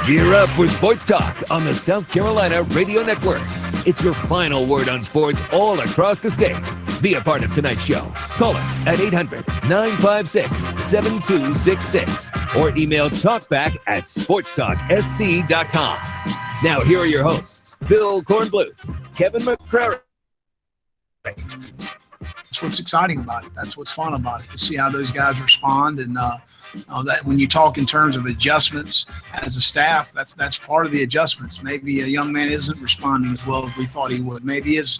Gear up for Sports Talk on the South Carolina Radio Network. It's your final word on sports all across the state. Be a part of tonight's show. Call us at 800-956-7266 or email talkback@sportstalksc.com. Now here are your hosts, Phil Kornbluth, Kevin McCrary. That's what's exciting about it. That's what's fun about it, to see how those guys respond. And that when you talk in terms of adjustments as a staff, that's part of the adjustments. Maybe a young man isn't responding as well as we thought he would. Maybe he's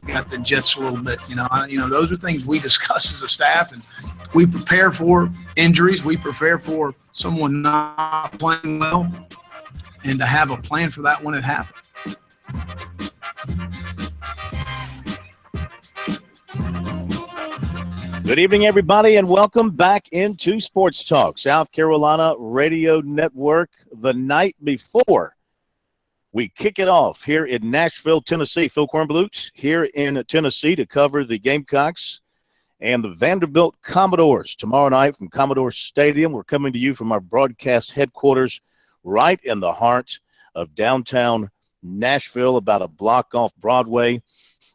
got the jits a little bit. Those are things we discuss as a staff, and we prepare for injuries. We prepare for someone not playing well, and to have a plan for that when it happens. Good evening, everybody, and welcome back into Sports Talk, South Carolina Radio Network. The night before we kick it off here in Nashville, Tennessee. Phil Kornbluth here in Tennessee to cover the Gamecocks and the Vanderbilt Commodores. Tomorrow night from Commodore Stadium, we're coming to you from our broadcast headquarters right in the heart of downtown Nashville, about a block off Broadway.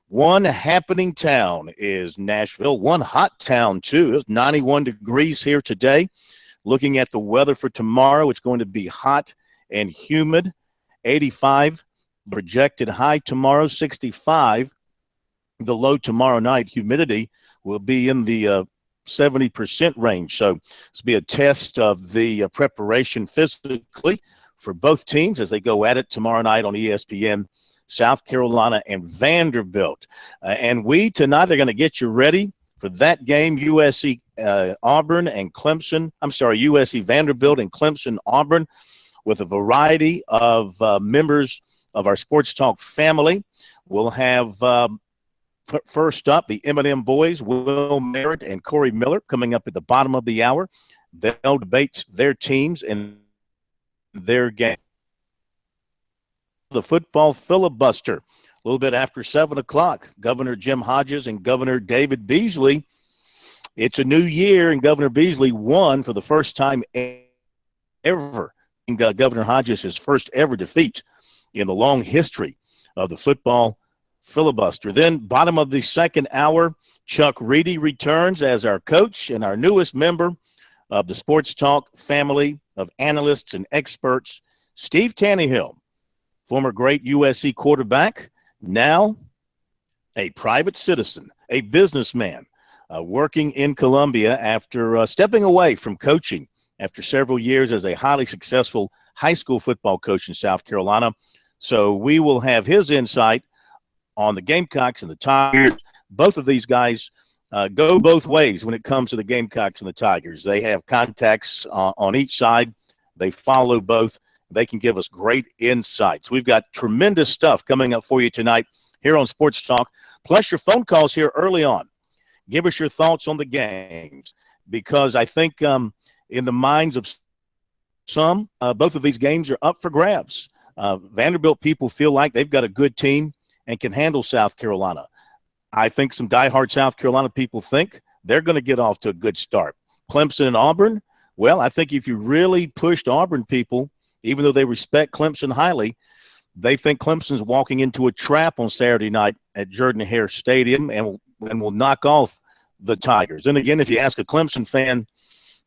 One happening town is Nashville. One hot town, too. It's 91 degrees here today. Looking at the weather for tomorrow, it's going to be hot and humid. 85 projected high tomorrow, 65. The low tomorrow night. Humidity will be in the 70% range. So this will be a test of the preparation physically for both teams as they go at it tomorrow night on ESPN. South Carolina and Vanderbilt. And we tonight are going to get you ready for that game, USC Auburn and Clemson. USC Vanderbilt and Clemson Auburn, with a variety of members of our Sports Talk family. We'll have first up the M&M boys, Will Merritt and Corey Miller, coming up at the bottom of the hour. They'll debate their teams and their game. The football filibuster, a little bit after 7 o'clock. Governor Jim Hodges and Governor David Beasley. It's a new year, and Governor Beasley won for the first time ever. Governor Hodges' first ever defeat in the long history of the football filibuster. Then, bottom of the second hour, Chuck Reedy returns as our coach and our newest member of the Sports Talk family of analysts and experts, Steve Tannehill. Former great USC quarterback, now a private citizen, a businessman, working in Columbia after stepping away from coaching after several years as a highly successful high school football coach in South Carolina. So we will have his insight on the Gamecocks and the Tigers. Both of these guys go both ways when it comes to the Gamecocks and the Tigers. They have contacts on each side. They follow both. They can give us great insights. We've got tremendous stuff coming up for you tonight here on Sports Talk, plus your phone calls here early on. Give us your thoughts on the games, because I think in the minds of some, both of these games are up for grabs. Vanderbilt people feel like they've got a good team and can handle South Carolina. I think some diehard South Carolina people think they're going to get off to a good start. Clemson and Auburn, well, I think if you really pushed Auburn people, even though they respect Clemson highly, they think Clemson's walking into a trap on Saturday night at Jordan-Hare Stadium and will knock off the Tigers. And again, if you ask a Clemson fan,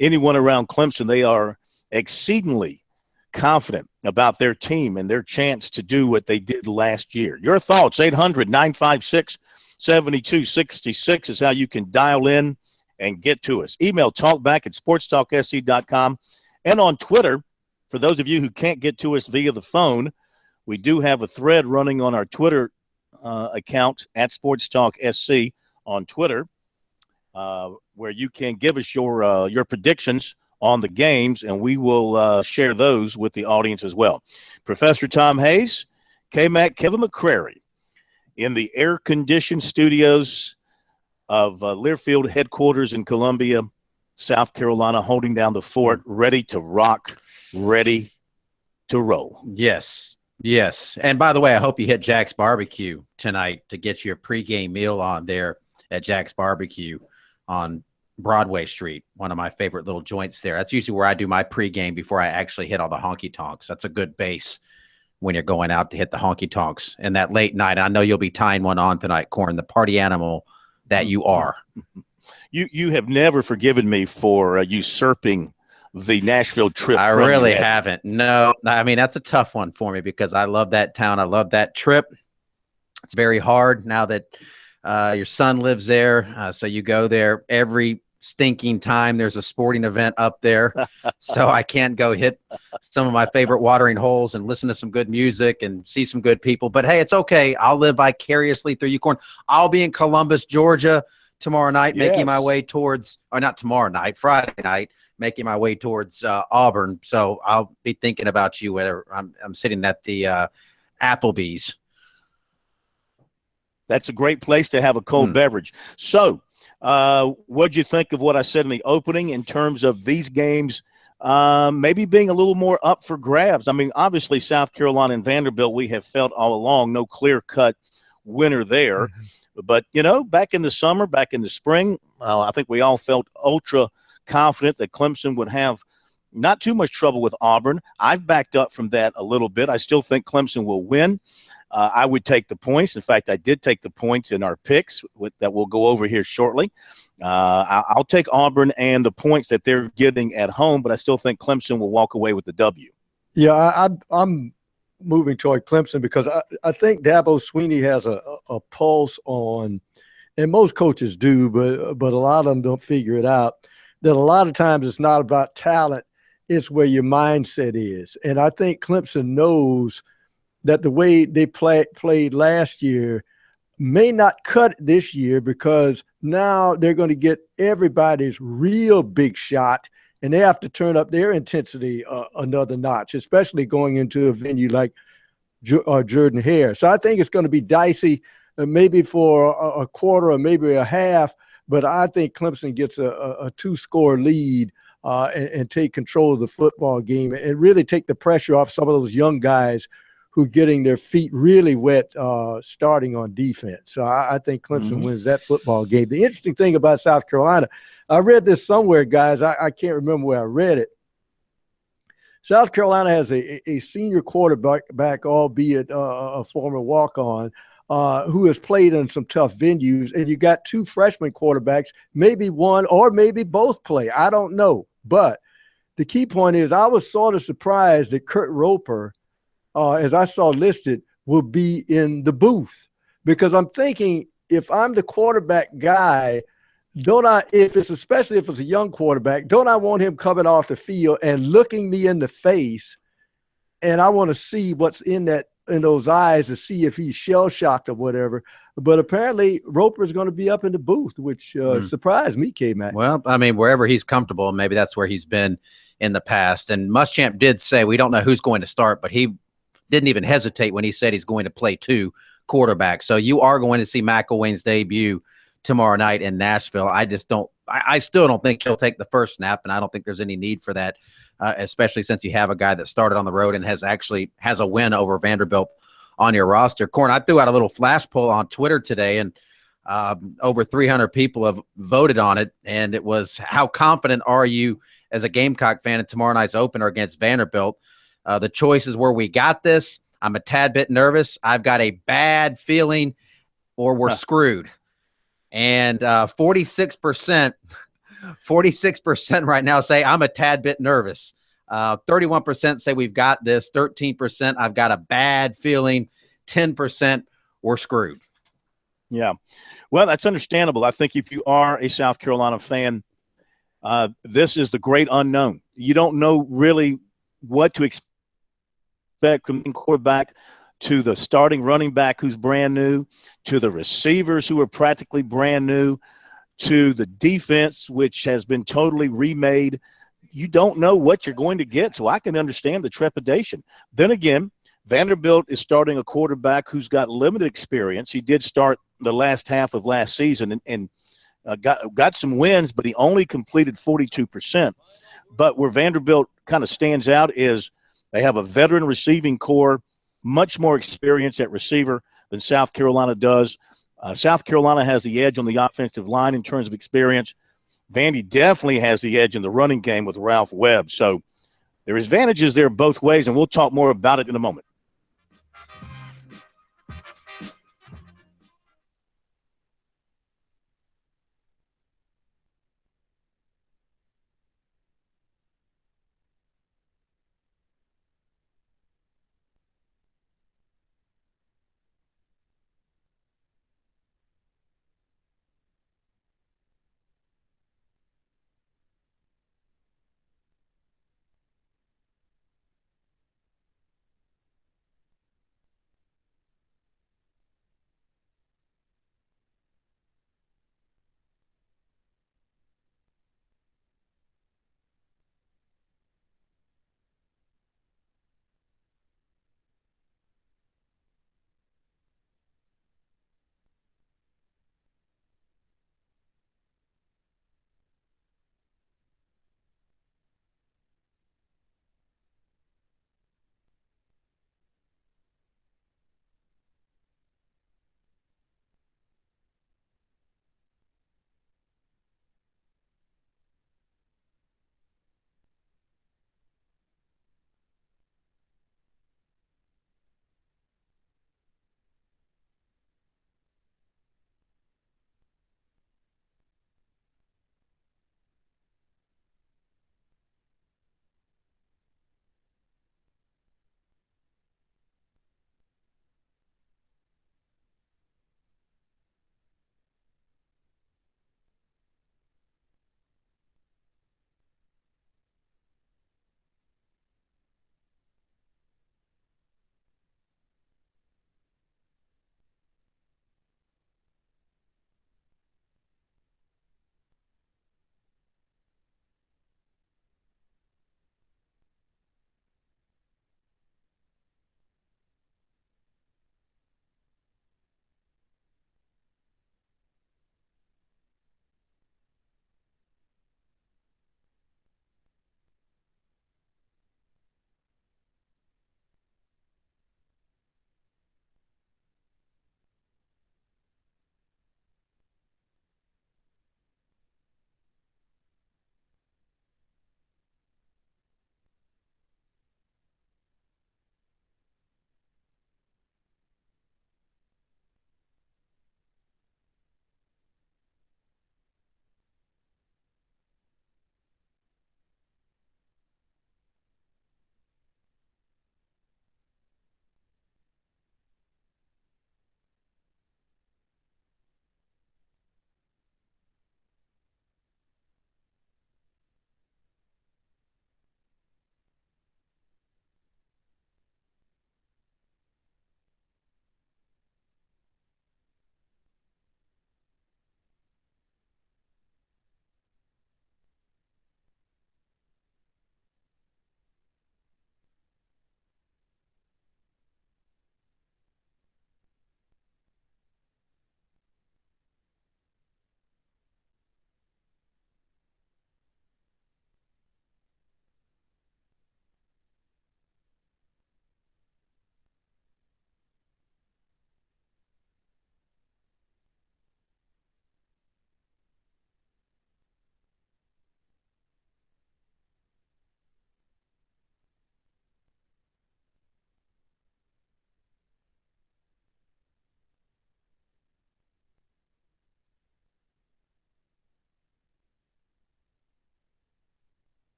anyone around Clemson, they are exceedingly confident about their team and their chance to do what they did last year. Your thoughts, 800-956-7266 is how you can dial in and get to us. Email talkback@sportstalksc.com, and on Twitter. For those of you who can't get to us via the phone, we do have a thread running on our Twitter account at SportsTalk SC on Twitter, where you can give us your predictions on the games, and we will share those with the audience as well. Professor Tom Hayes, K-Mac, Kevin McCrary in the air-conditioned studios of Learfield headquarters in Columbia, South Carolina, holding down the fort, ready to rock, ready to roll. Yes. And by the way, I hope you hit Jack's Barbecue tonight to get your pregame meal on there at Jack's Barbecue on Broadway Street, one of my favorite little joints there. That's usually where I do my pregame before I actually hit all the honky tonks. That's a good base when you're going out to hit the honky tonks. And that late night, I know you'll be tying one on tonight, Corn, the party animal that you are. You have never forgiven me for usurping the Nashville trip. I really haven't. No, I mean, that's a tough one for me because I love that town. I love that trip. It's very hard now that your son lives there. So you go there every stinking time there's a sporting event up there. So I can't go hit some of my favorite watering holes and listen to some good music and see some good people. But hey, it's okay. I'll live vicariously through you, Corn. I'll be in Columbus, Georgia tomorrow night, making my way towards, or not tomorrow night, Friday night, making my way towards Auburn. So I'll be thinking about you whenever I'm sitting at the Applebee's. That's a great place to have a cold beverage. So what'd you think of what I said in the opening in terms of these games maybe being a little more up for grabs? I mean, obviously South Carolina and Vanderbilt, we have felt all along, no clear-cut winner there. But, you know, back in the summer, back in the spring, I think we all felt ultra confident that Clemson would have not too much trouble with Auburn. I've backed up from that a little bit. I still think Clemson will win. I would take the points. In fact, I did take the points in our picks that we'll go over here shortly. I'll take Auburn and the points that they're getting at home, but I still think Clemson will walk away with the W. Yeah, I'm moving toward Clemson because I think Dabo Swinney has a pulse on, and most coaches do, but a lot of them don't figure it out, that a lot of times it's not about talent, it's where your mindset is. And I think Clemson knows that the way they played last year may not cut this year because now they're going to get everybody's real big shot, and they have to turn up their intensity another notch, especially going into a venue like Jordan-Hare. So I think it's going to be dicey, maybe for a quarter or maybe a half, but I think Clemson gets a two-score lead and take control of the football game and really take the pressure off some of those young guys who are getting their feet really wet starting on defense. So I think Clemson wins that football game. The interesting thing about South Carolina, I read this somewhere, guys. I can't remember where I read it. South Carolina has a senior quarterback, albeit a former walk-on, who has played in some tough venues, and you got two freshman quarterbacks, maybe one or maybe both play. I don't know. But the key point is I was sort of surprised that Kurt Roper, as I saw listed, will be in the booth, because I'm thinking if I'm the quarterback guy, especially if it's a young quarterback, don't I want him coming off the field and looking me in the face, and I want to see what's in those eyes to see if he's shell-shocked or whatever. But apparently Roper's going to be up in the booth, which surprised me, K-Mac. Well, I mean, wherever he's comfortable, maybe that's where he's been in the past. And Muschamp did say we don't know who's going to start, but he didn't even hesitate when he said he's going to play two quarterbacks. So you are going to see McElwain's debut tomorrow night in Nashville. I still don't think he'll take the first snap, and I don't think there's any need for that, especially since you have a guy that started on the road and has a win over Vanderbilt on your roster. Corn, I threw out a little flash poll on Twitter today, and over 300 people have voted on it, and it was, how confident are you as a Gamecock fan in tomorrow night's opener against Vanderbilt? The choices were, we got this, I'm a tad bit nervous, I've got a bad feeling, or we're screwed. And 46% right now say I'm a tad bit nervous. 31% say we've got this. 13% I've got a bad feeling. 10% we're screwed. Yeah. Well, that's understandable. I think if you are a South Carolina fan, this is the great unknown. You don't know really what to expect from the quarterback, to the starting running back who's brand new, to the receivers who are practically brand new, to the defense, which has been totally remade. You don't know what you're going to get, so I can understand the trepidation. Then again, Vanderbilt is starting a quarterback who's got limited experience. He did start the last half of last season and got some wins, but he only completed 42%. But where Vanderbilt kind of stands out is they have a veteran receiving core, much more experience at receiver than South Carolina does. South Carolina has the edge on the offensive line in terms of experience. Vandy definitely has the edge in the running game with Ralph Webb. So there is advantages there both ways, and we'll talk more about it in a moment.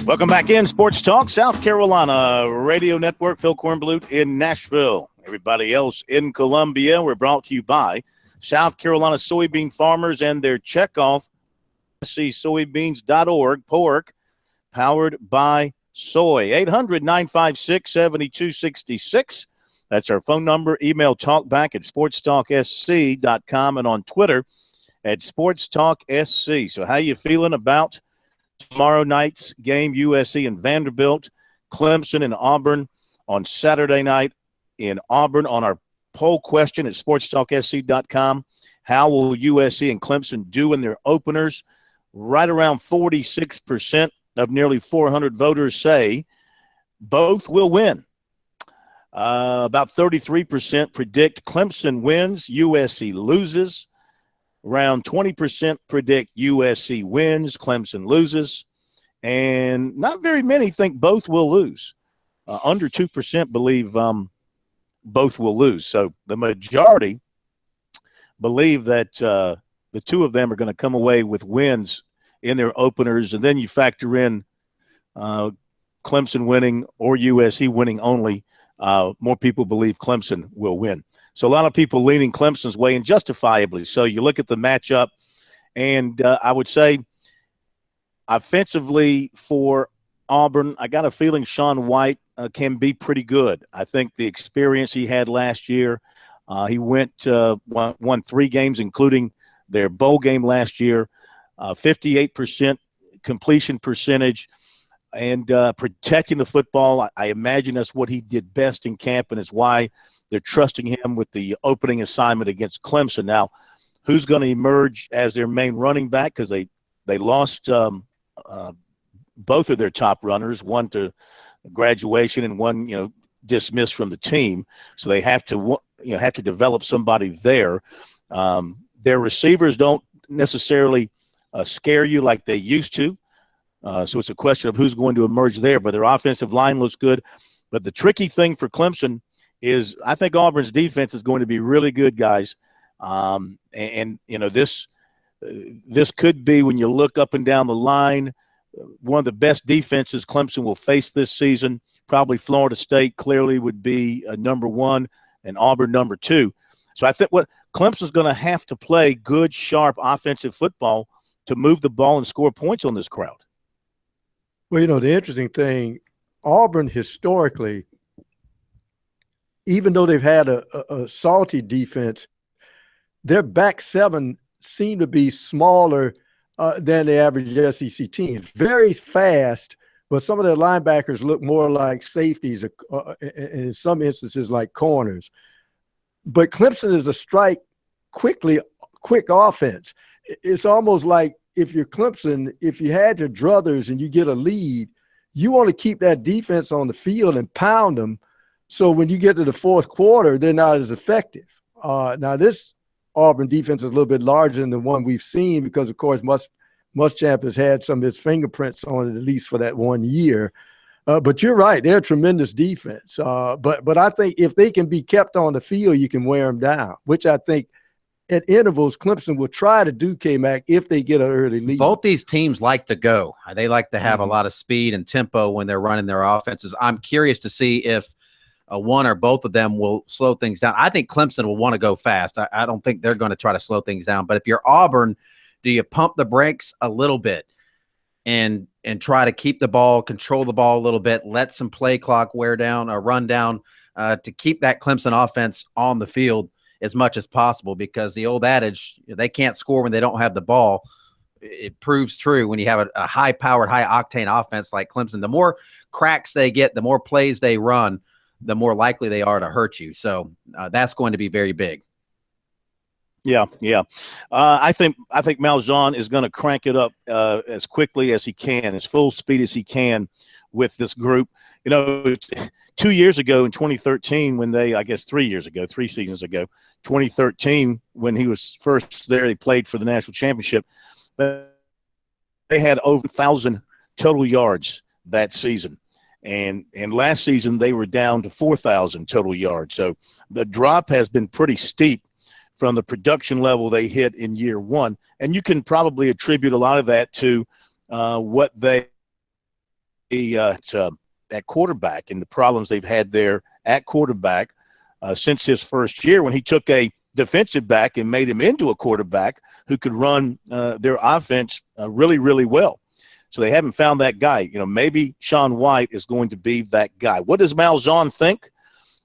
Welcome back in Sports Talk, South Carolina Radio Network. Phil Kornblut in Nashville. Everybody else in Columbia. We're brought to you by South Carolina soybean farmers and their checkoff. SCSoybeans.org. Pork powered by soy. 800-956-7266. That's our phone number. Email talkback at sportstalksc.com and on Twitter at SportsTalkSC. So how you feeling about tomorrow night's game, USC and Vanderbilt, Clemson and Auburn on Saturday night? in Auburn on our poll question at sportstalksc.com. How will USC and Clemson do in their openers? Right around 46% of nearly 400 voters say both will win. About 33% predict Clemson wins, USC loses. Around 20% predict USC wins, Clemson loses. And not very many think both will lose. Under 2% believe both will lose. So the majority believe that the two of them are going to come away with wins in their openers. And then you factor in Clemson winning or USC winning only. More people believe Clemson will win. So a lot of people leaning Clemson's way, and justifiably. So you look at the matchup, and I would say offensively for Auburn, I got a feeling Sean White can be pretty good. I think the experience he had last year, he won 3 games, including their bowl game last year, 58% completion percentage, and protecting the football. I imagine that's what he did best in camp, and it's why they're trusting him with the opening assignment against Clemson. Now, who's going to emerge as their main running back? Because they lost both of their top runners, one to graduation and one dismissed from the team. So they have to develop somebody there. Their receivers don't necessarily scare you like they used to. So it's a question of who's going to emerge there. But their offensive line looks good. But the tricky thing for Clemson is I think Auburn's defense is going to be really good, guys. This could be, when you look up and down the line, one of the best defenses Clemson will face this season. Probably Florida State clearly would be number 1 and Auburn number 2. So I think what Clemson's going to have to play good, sharp offensive football to move the ball and score points on this crowd. Well, the interesting thing, Auburn historically, even though they've had a salty defense, their back seven seem to be smaller than the average SEC team. Very fast, but some of their linebackers look more like safeties, in some instances like corners. But Clemson is a quick offense. It's almost like if you're Clemson, if you had your druthers and you get a lead, you want to keep that defense on the field and pound them. So when you get to the fourth quarter, they're not as effective. Now this Auburn defense is a little bit larger than the one we've seen because, of course, Muschamp has had some of his fingerprints on it, at least for that 1 year. But you're right. They're a tremendous defense. But I think if they can be kept on the field, you can wear them down, which I think at intervals Clemson will try to do, K-Mac, if they get an early lead. Both these teams like to go. They like to have a lot of speed and tempo when they're running their offenses. I'm curious to see if one or both of them will slow things down. I think Clemson will want to go fast. I don't think they're going to try to slow things down. But if you're Auburn, do you pump the brakes a little bit and try to keep the ball, control the ball a little bit, let some play clock wear down or run down to keep that Clemson offense on the field as much as possible? Because the old adage, they can't score when they don't have the ball, it proves true when you have a high-powered, high-octane offense like Clemson. The more cracks they get, the more plays they run, the more likely they are to hurt you. So that's going to be very big. Yeah. I think Malzahn is going to crank it up as quickly as he can, as full speed as he can with this group. 2 years ago in 2013, when I guess 3 years ago, 3 seasons ago, 2013, when he was first there, they played for the national championship. They had over 1,000 total yards that season. And last season, they were down to 4,000 total yards. So the drop has been pretty steep from the production level they hit in year one. And you can probably attribute a lot of that to what at quarterback and the problems they've had there at quarterback since his first year, when he took a defensive back and made him into a quarterback who could run their offense really, really well. So they haven't found that guy. Maybe Sean White is going to be that guy. What does Malzahn think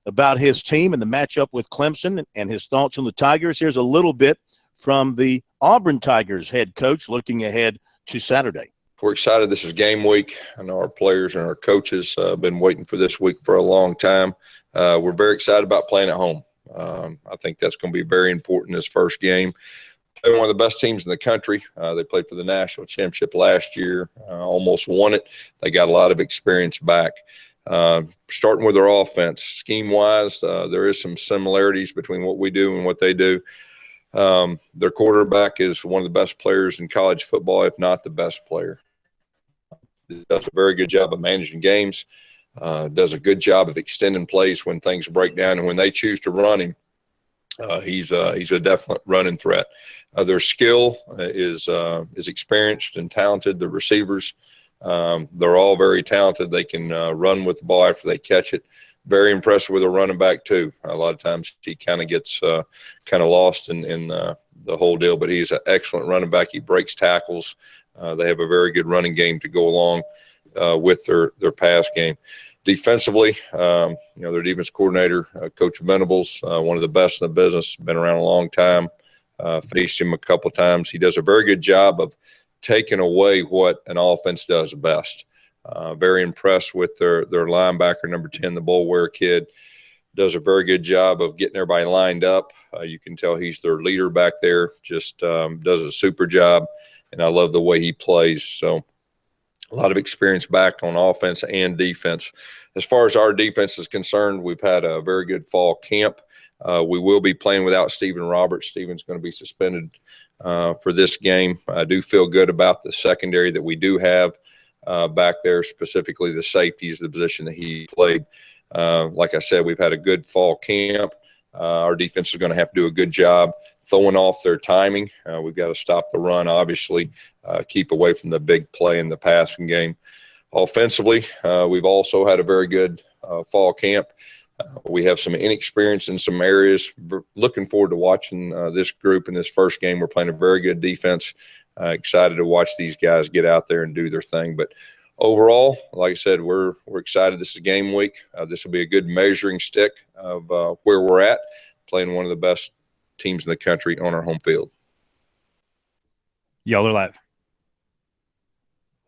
about his team and the matchup with Clemson and his thoughts on the Tigers? Here's a little bit from the Auburn Tigers head coach looking ahead to Saturday. We're excited. This is game week. I know our players and our coaches have been waiting for this week for a long time. we're very excited about playing at home. I think that's going to be very important this first game. They're one of the best teams in the country. They played for the national championship last year, almost won it. They got a lot of experience back. Starting with their offense, scheme-wise, there is some similarities between what we do and what they do. Their quarterback is one of the best players in college football, if not the best player. He does a very good job of managing games, does a good job of extending plays when things break down, and when they choose to run him, he's a definite running threat. Their skill is experienced and talented. The receivers, they're all very talented. They can run with the ball after they catch it. Very impressed with a running back too. A lot of times he kind of gets kind of lost in the whole deal, but he's an excellent running back. He breaks tackles. They have a very good running game to go along with their pass game. Defensively, their defense coordinator, Coach Venables, one of the best in the business, been around a long time. Faced him a couple of times. He does a very good job of taking away what an offense does best. Very impressed with their linebacker, number 10, the Bullware kid. Does a very good job of getting everybody lined up. You can tell he's their leader back there. Just does a super job, and I love the way he plays. So a lot of experience back on offense and defense. As far as our defense is concerned, we've had a very good fall camp. We will be playing without Stephen Roberts. Stephen's going to be suspended for this game. I do feel good about the secondary that we do have back there, specifically the safety is the position that he played. Like I said, we've had a good fall camp. Our defense is going to have to do a good job throwing off their timing. We've got to stop the run, obviously, keep away from the big play in the passing game. Offensively, we've also had a very good fall camp. We have some inexperience in some areas. Looking forward to watching this group in this first game. We're playing a very good defense. Excited to watch these guys get out there and do their thing. But overall, like I said, we're excited. This is game week. This will be a good measuring stick of where we're at, playing one of the best teams in the country on our home field. Y'all are live.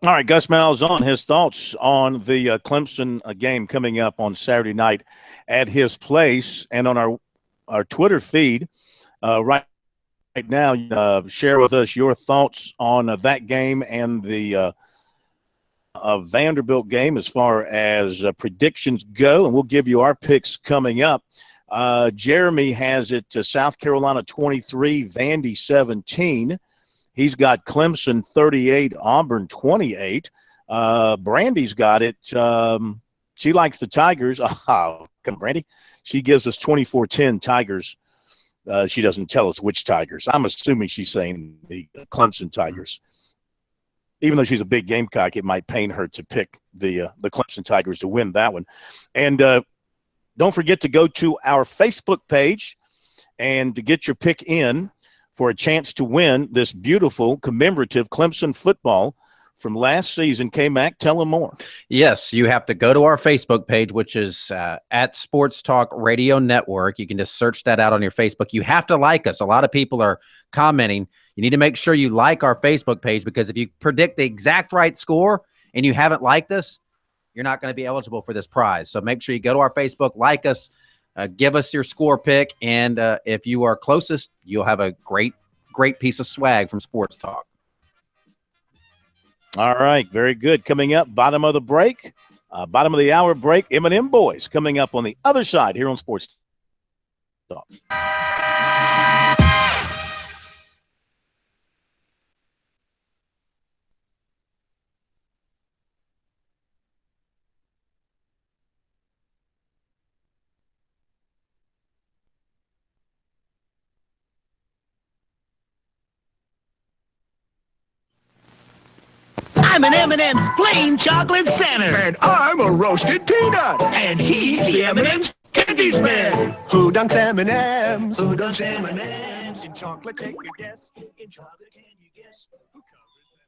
All right, Gus Malzahn, his thoughts on the Clemson game coming up on Saturday night at his place, and on our Twitter feed right now. Share with us your thoughts on that game and the Vanderbilt game as far as predictions go, and we'll give you our picks coming up. Jeremy has it to South Carolina 23, Vandy 17. He's got Clemson 38, Auburn 28. Brandy's got it. She likes the Tigers. Oh, come Brandy. She gives us 24-10 Tigers. She doesn't tell us which Tigers. I'm assuming she's saying the Clemson Tigers. Even though she's a big Gamecock, it might pain her to pick the Clemson Tigers to win that one. And don't forget to go to our Facebook page and to get your pick in for a chance to win this beautiful commemorative Clemson football from last season. K-Mac, tell them more. Yes, you have to go to our Facebook page, which is at Sports Talk Radio Network. You can just search that out on your Facebook. You have to like us. A lot of people are commenting. You need to make sure you like our Facebook page, because if you predict the exact right score and you haven't liked us, you're not going to be eligible for this prize. So make sure you go to our Facebook, like us, give us your score pick, and if you are closest, you'll have a great piece of swag from Sports Talk. All right, very good. Coming up, bottom of the hour break, M&M Boys coming up on the other side here on Sports Talk. I'm an M&M's plain chocolate center. And I'm a roasted peanut. And he's the M&M's candies man. Who dunks M&M's? Who dunks M&M's? In chocolate, take your guess. In chocolate, can you guess who covers them?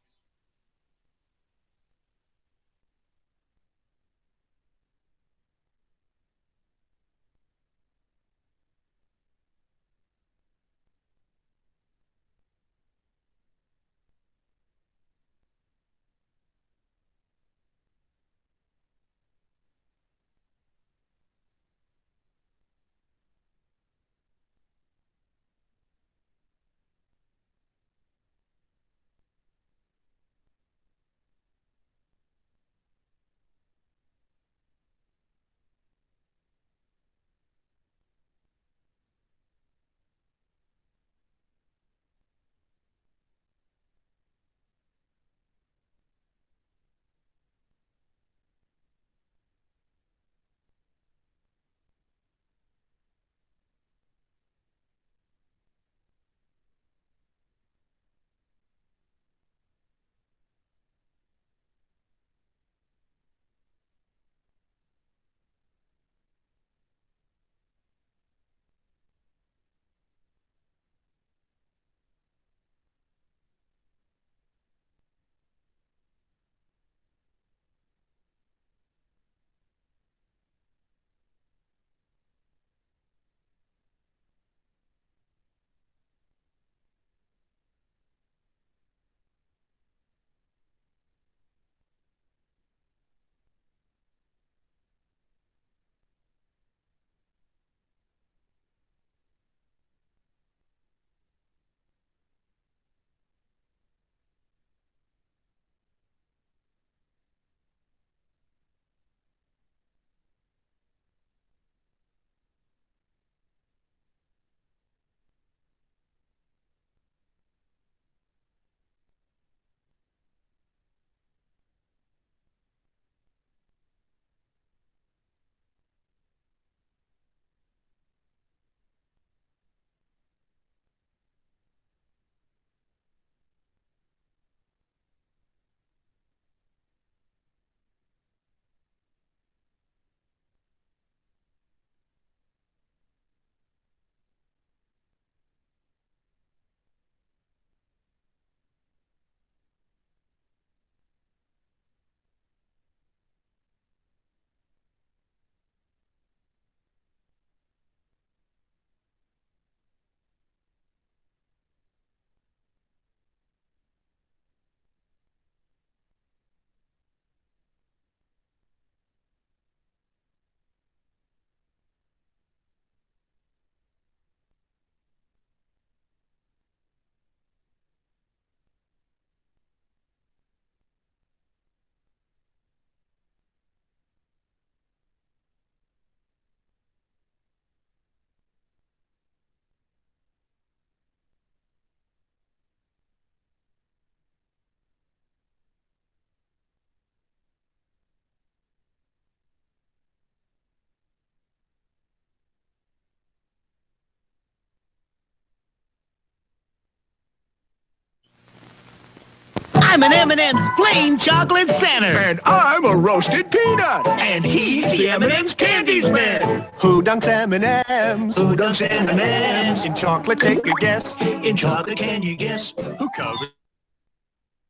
am an M&M's plain chocolate Santa. And I'm a roasted peanut. And he's the M&M's Candies Man. Who dunks M&M's? Who dunks M&M's? In chocolate, take a guess. In chocolate, can you guess? Who covers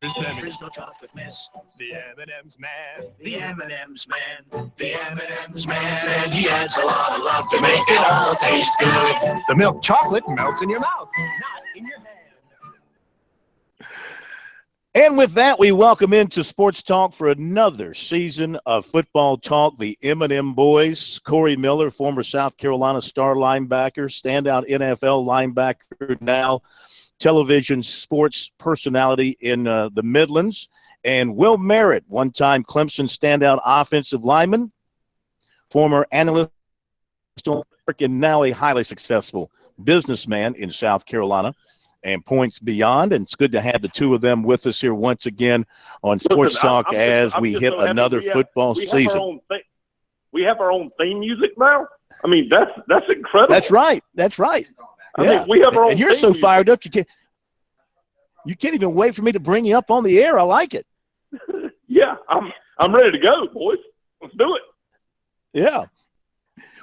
them? There's no chocolate miss. The M&M's man. The M&M's Man. The M&M's Man. And he adds a lot of love to make it all taste good. The milk chocolate melts in your mouth, not in your hand. And with that, we welcome into Sports Talk for another season of football talk, the M&M boys. Corey Miller, former South Carolina star linebacker, standout NFL linebacker, now television sports personality in the Midlands. And Will Merritt, one-time Clemson standout offensive lineman, former analyst, and now a highly successful businessman in South Carolina and points beyond. And it's good to have the two of them with us here once again on Sports Talk as we hit another football season. We have our own theme music now. I mean, that's incredible. That's right. That's right. I mean, we have our own. And you're so fired up, you can't even wait for me to bring you up on the air. I like it. Yeah, I'm ready to go, boys. Let's do it. Yeah.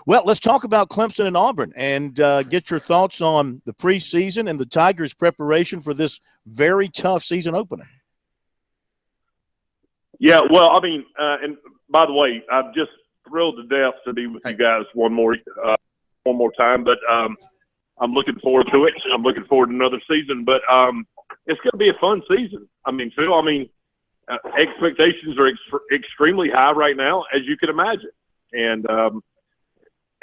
Well, let's talk about Clemson and Auburn and get your thoughts on the preseason and the Tigers' preparation for this very tough season opener. Yeah, well, I mean, and by the way, I'm just thrilled to death to be with you guys one more time. But I'm looking forward to it. I'm looking forward to another season. But it's going to be a fun season. I mean, Phil, expectations are extremely high right now, as you can imagine. And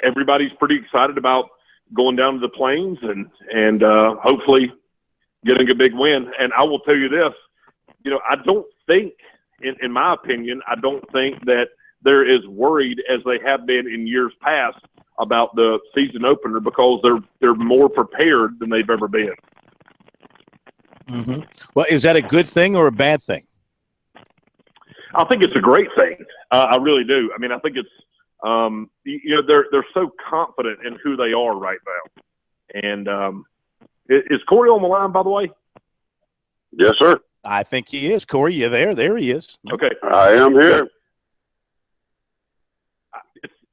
everybody's pretty excited about going down to the Plains and hopefully getting a big win. And I will tell you this, I don't think, in my opinion, I don't think that they're as worried as they have been in years past about the season opener because they're more prepared than they've ever been. Mm-hmm. Well, is that a good thing or a bad thing? I think it's a great thing. I really do. I mean, I think it's, they're so confident in who they are right now. And is Corey on the line, by the way? Yes, sir. I think he is. Corey, you there? There he is. Okay. I am here.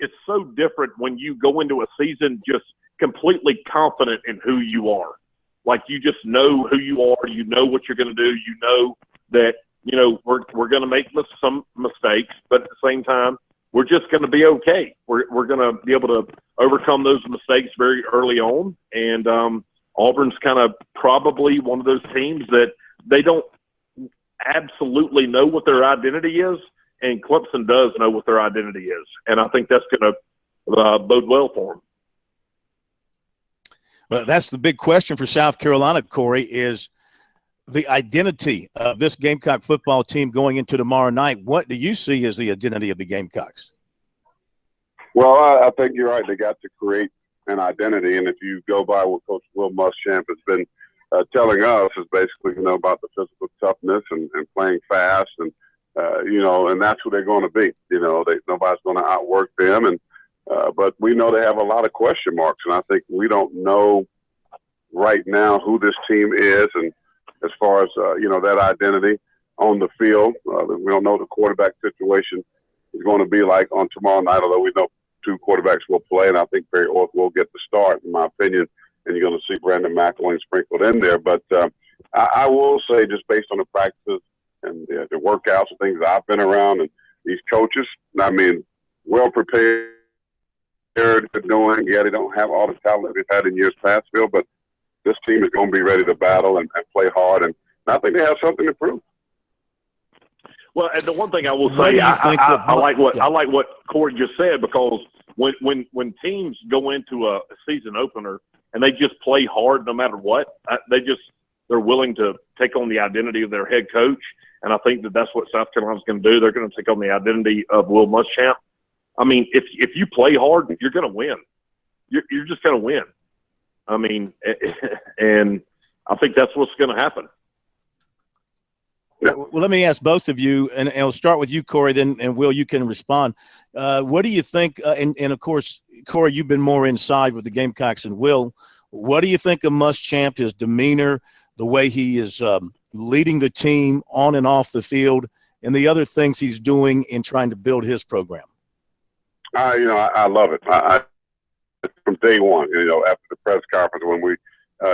It's so different when you go into a season just completely confident in who you are. Like you just know who you are. You know what you're going to do. You know that, we're going to make some mistakes, but at the same time, we're just going to be okay. We're going to be able to overcome those mistakes very early on. And Auburn's kind of probably one of those teams that they don't absolutely know what their identity is, and Clemson does know what their identity is. And I think that's going to bode well for them. Well, that's the big question for South Carolina, Corey, is the identity of this Gamecock football team going into tomorrow night. What do you see as the identity of the Gamecocks? Well, I think you're right. They got to create an identity. And if you go by what Coach Will Muschamp has been telling us is basically, about the physical toughness and playing fast. And, and that's who they're going to be. Nobody's going to outwork them. And but we know they have a lot of question marks. And I think we don't know right now who this team is. And as far as, that identity on the field, we don't know the quarterback situation is going to be like on tomorrow night, although we know two quarterbacks will play. And I think Barry Orth will get the start, in my opinion. And you're going to see Brandon McElwain sprinkled in there. But I will say, just based on the practices and the workouts and things I've been around, and these coaches, well prepared for doing. Yeah, they don't have all the talent that they've had in years past, Phil, but this team is going to be ready to battle and play hard. And I think they have something to prove. Well, and the one thing I will say, I like what Corey just said, because when teams go into a season opener and they just play hard no matter what, they're willing to take on the identity of their head coach. And I think that's what South Carolina's going to do. They're going to take on the identity of Will Muschamp. I mean, if you play hard, you're going to win. You're just going to win. I mean, and I think that's what's going to happen. Well, let me ask both of you, and I'll start with you, Corey, then, and Will, you can respond. What do you think, and of course, Corey, you've been more inside with the Gamecocks than Will. What do you think of Muschamp, his demeanor, the way he is leading the team on and off the field, and the other things he's doing in trying to build his program? I love it. I from day one, after the press conference when we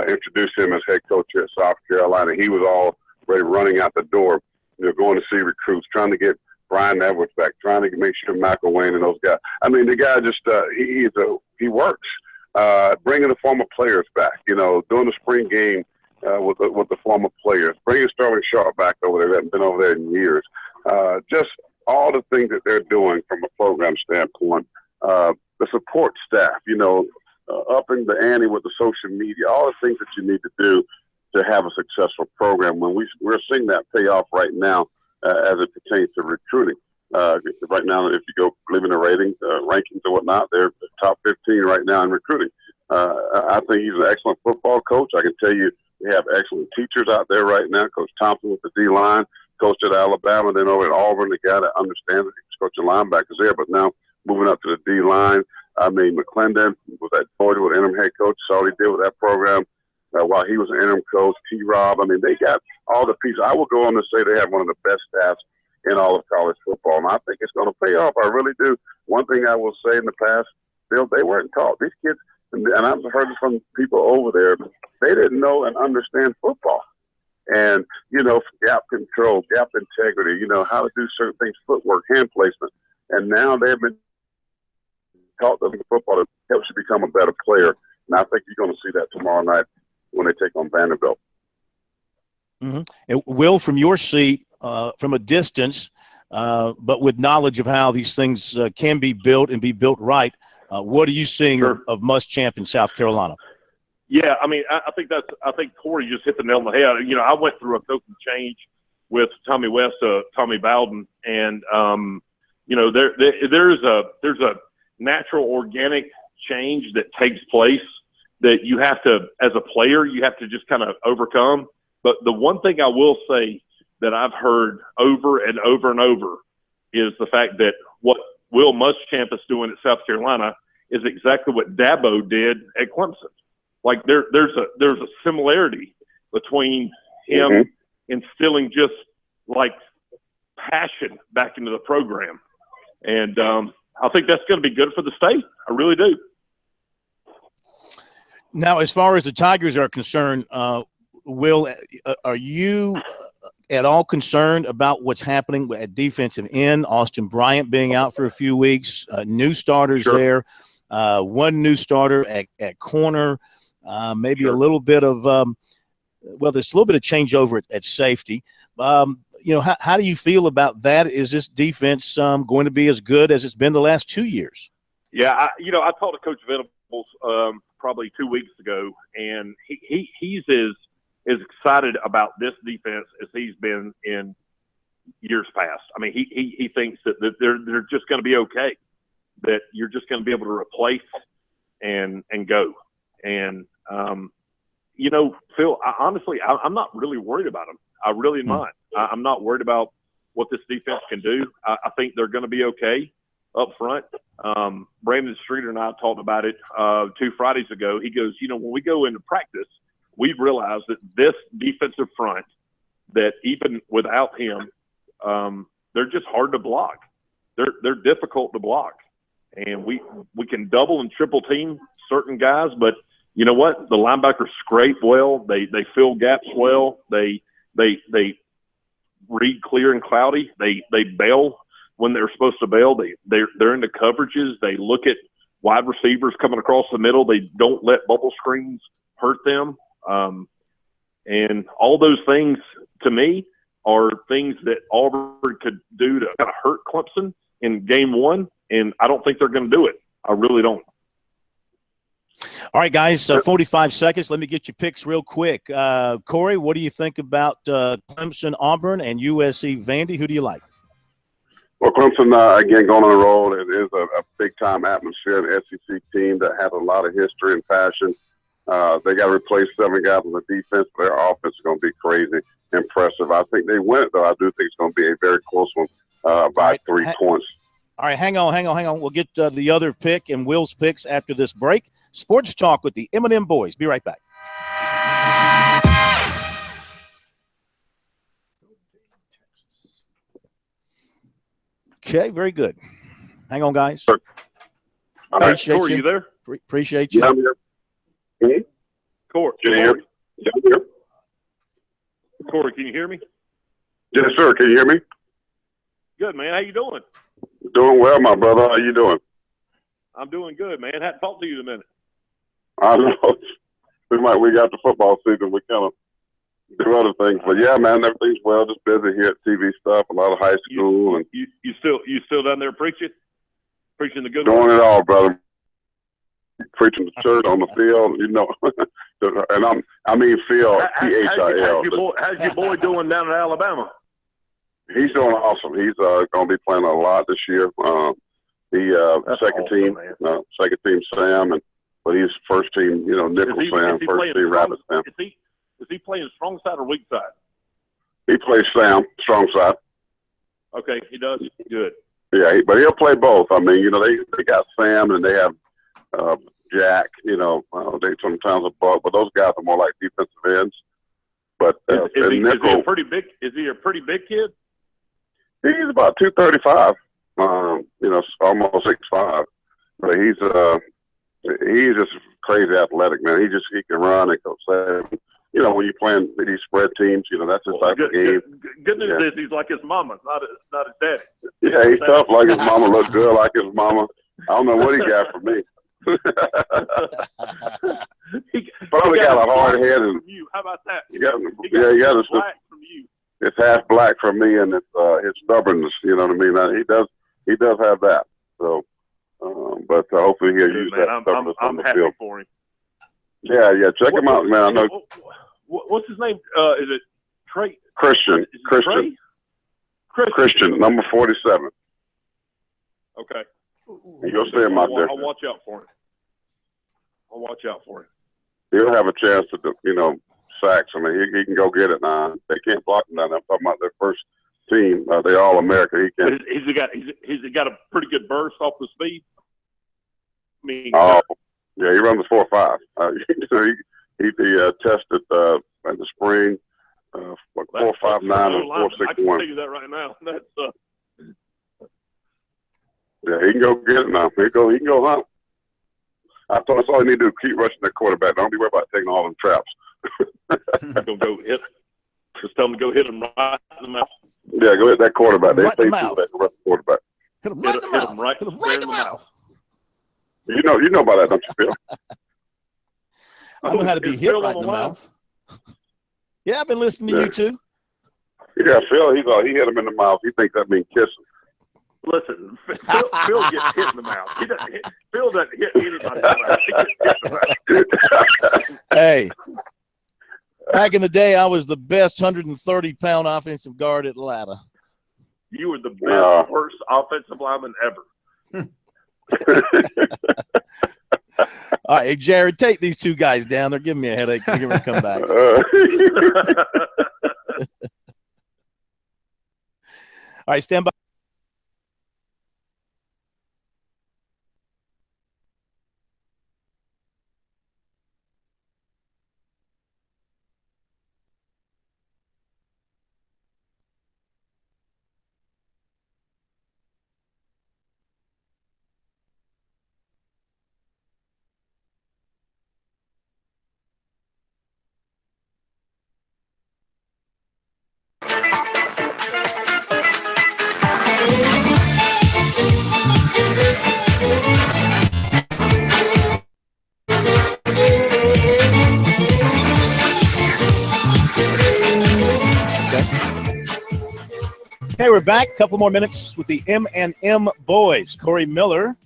introduced him as head coach here at South Carolina, he was already running out the door, going to see recruits, trying to get Brian Edwards back, trying to make sure McElwain and those guys. I mean, the guy just he works, bringing the former players back. Doing the spring game with the former players, bringing Sterling Sharp back over there that hasn't been over there in years. Just all the things that they're doing from a program standpoint. The support staff, upping the ante with the social media, all the things that you need to do to have a successful program. When we're seeing that pay off right now as it pertains to recruiting. Right now, if you go leaving the ratings, rankings or whatnot, they're the top 15 right now in recruiting. I think he's an excellent football coach. I can tell you we have excellent teachers out there right now. Coach Thompson with the D-line, coached at Alabama, then over at Auburn, the guy that understands it. He's coaching linebackers there, but now moving up to the D-line. I mean, McClendon was at Georgia with interim head coach. Saw what he did with that program while he was an interim coach. T-Rob. I mean, they got all the pieces. I will go on to say they have one of the best staffs in all of college football, and I think it's going to pay off. I really do. One thing I will say in the past, Bill, they weren't taught. These kids, and I've heard it from people over there, they didn't know and understand football. And, gap control, gap integrity, how to do certain things, footwork, hand placement. And now they've been taught them football that helps you become a better player. And I think you're going to see that tomorrow night when they take on Vanderbilt. Mm-hmm. And Will, from your seat, from a distance, but with knowledge of how these things can be built and be built right, what are you seeing of Muschamp in South Carolina? Yeah, I mean, I think Corey just hit the nail on the head. I went through a coaching change with Tommy West, Tommy Bowden, and there's a natural organic change that takes place that you have to, as a player, you have to just kind of overcome. But the one thing I will say that I've heard over and over and over is the fact that what Will Muschamp is doing at South Carolina is exactly what Dabo did at Clemson. Like there's a similarity between him instilling just like passion back into the program. And I think that's going to be good for the state. I really do. Now, as far as the Tigers are concerned, Will, are you at all concerned about what's happening at defensive end? Austin Bryant being out for a few weeks, new starters there, one new starter at corner, maybe a little bit of there's a little bit of changeover at safety. How do you feel about that? Is this defense going to be as good as it's been the last 2 years? Yeah, I talked to Coach Venables probably 2 weeks ago, and he's as excited about this defense as he's been in years past. I mean, he thinks that they're just going to be okay, that you're just going to be able to replace and go. And Phil, honestly, I'm not really worried about them. I really am not. I'm not worried about what this defense can do. I think they're going to be okay up front. Brandon Streeter and I talked about it 2 Fridays ago. He goes, when we go into practice, we've realized that this defensive front, that even without him, they're just hard to block. They're difficult to block. And we can double and triple team certain guys, but you know what? The linebackers scrape well. They fill gaps well. They read clear and cloudy. They bail when they're supposed to bail. They're into coverages. They look at wide receivers coming across the middle. They don't let bubble screens hurt them. And all those things, to me, are things that Auburn could do to kind of hurt Clemson in game 1, and I don't think they're going to do it. I really don't. All right, guys, 45 seconds. Let me get your picks real quick. Corey, what do you think about Clemson, Auburn, and USC Vandy? Who do you like? Well, Clemson, again, going on the road. It is a big-time atmosphere, an SEC team that has a lot of history and passion. They got to replace 7 guys on the defense. Their offense is going to be crazy impressive. I think they win it, though. I do think it's going to be a very close one by 3 points. All right, hang on. We'll get the other pick and Will's picks after this break. Sports Talk with the M&M Boys. Be right back. Okay, very good. Hang on, guys. All right. Appreciate Corey, you. you there? Appreciate you. Yeah, I'm here. Corey, Can you hear me? Yeah, I'm here. Corey, can you hear me? Yes, sir. Can you hear me? Good, man. How you doing? Doing well, my brother. How you doing? I'm doing good, man. Hadn't talked to you in a minute. I know. We got the football season. We kind of do other things, but yeah, man, everything's well. Just busy here at TV stuff. A lot of high school and You still down there preaching the good doing word? it all, brother. Preaching the church on the field, you know, and I mean field, PHIL. How's your boy doing down in Alabama? He's doing awesome. He's going to be playing a lot this year. That's second awesome, team Sam, but he's first team, you know, nickel Sam, first team rabbit Sam. Is he playing strong side or weak side? He plays Sam, strong side. Okay, he does. Good. Yeah, but he'll play both. I mean, you know, they got Sam and they have Jack. You know, they sometimes a buck, but those guys are more like defensive ends. But is he nickel, a pretty big? Is he a pretty big kid? he's about 235. You know, almost 6'5". But he's just crazy athletic, man. He can run and go save. You know, when you're playing these spread teams, you know, that's his type of game. Good news is he's like his mama, not his daddy. Yeah, he's tough like his mama, look good like his mama. I don't know what he got from me. Probably got a hard head. And you. How about that? he got a black from you. It's half black from me, and it's his stubbornness. You know what I mean? He does have that. So, but hopefully he'll use man, that stubbornness on I'm the happy field. for him. Yeah. Check him out, man. I know. What's his name? Is it Trey? Christian. Christian, number 47. Okay. You'll see him out there. I'll watch out for him. He'll have a chance to, you know, sacks. I mean, he can go get it now. They can't block him down there. I'm talking about their first team. They're all America. He can. He's got a pretty good burst off the speed. I mean, yeah, he runs a 4.5. He tested in the spring 4.59 or 4.61. I can tell you that right now. That's yeah, he can go get it now. He can go hunt. I thought that's all you need to do. Keep rushing the quarterback. Don't be worried about taking all them traps. Go hit. Just tell him to go hit him right in the mouth. Yeah, go hit that quarterback. They Right in the say mouth. that quarterback. Hit him right in the mouth. Hit him right in the mouth. You know about that, don't you, Phil? I know how to be Is hit Phil right on in the the line? mouth. Yeah, I've been listening to you too. Yeah, Phil, he hit him in the mouth. He thinks that means kissing. Listen, Phil gets hit in the mouth. Phil doesn't hit anybody in the mouth. He gets hit in the mouth. Hey, back in the day, I was the best 130-pound offensive guard at Atlanta. You were the best, worst offensive lineman ever. All right, hey, Jared, take these two guys down. They're giving me a headache. They're going to come back. All right, stand by. Okay, we're back. A couple more minutes with the M&M boys, Corey Miller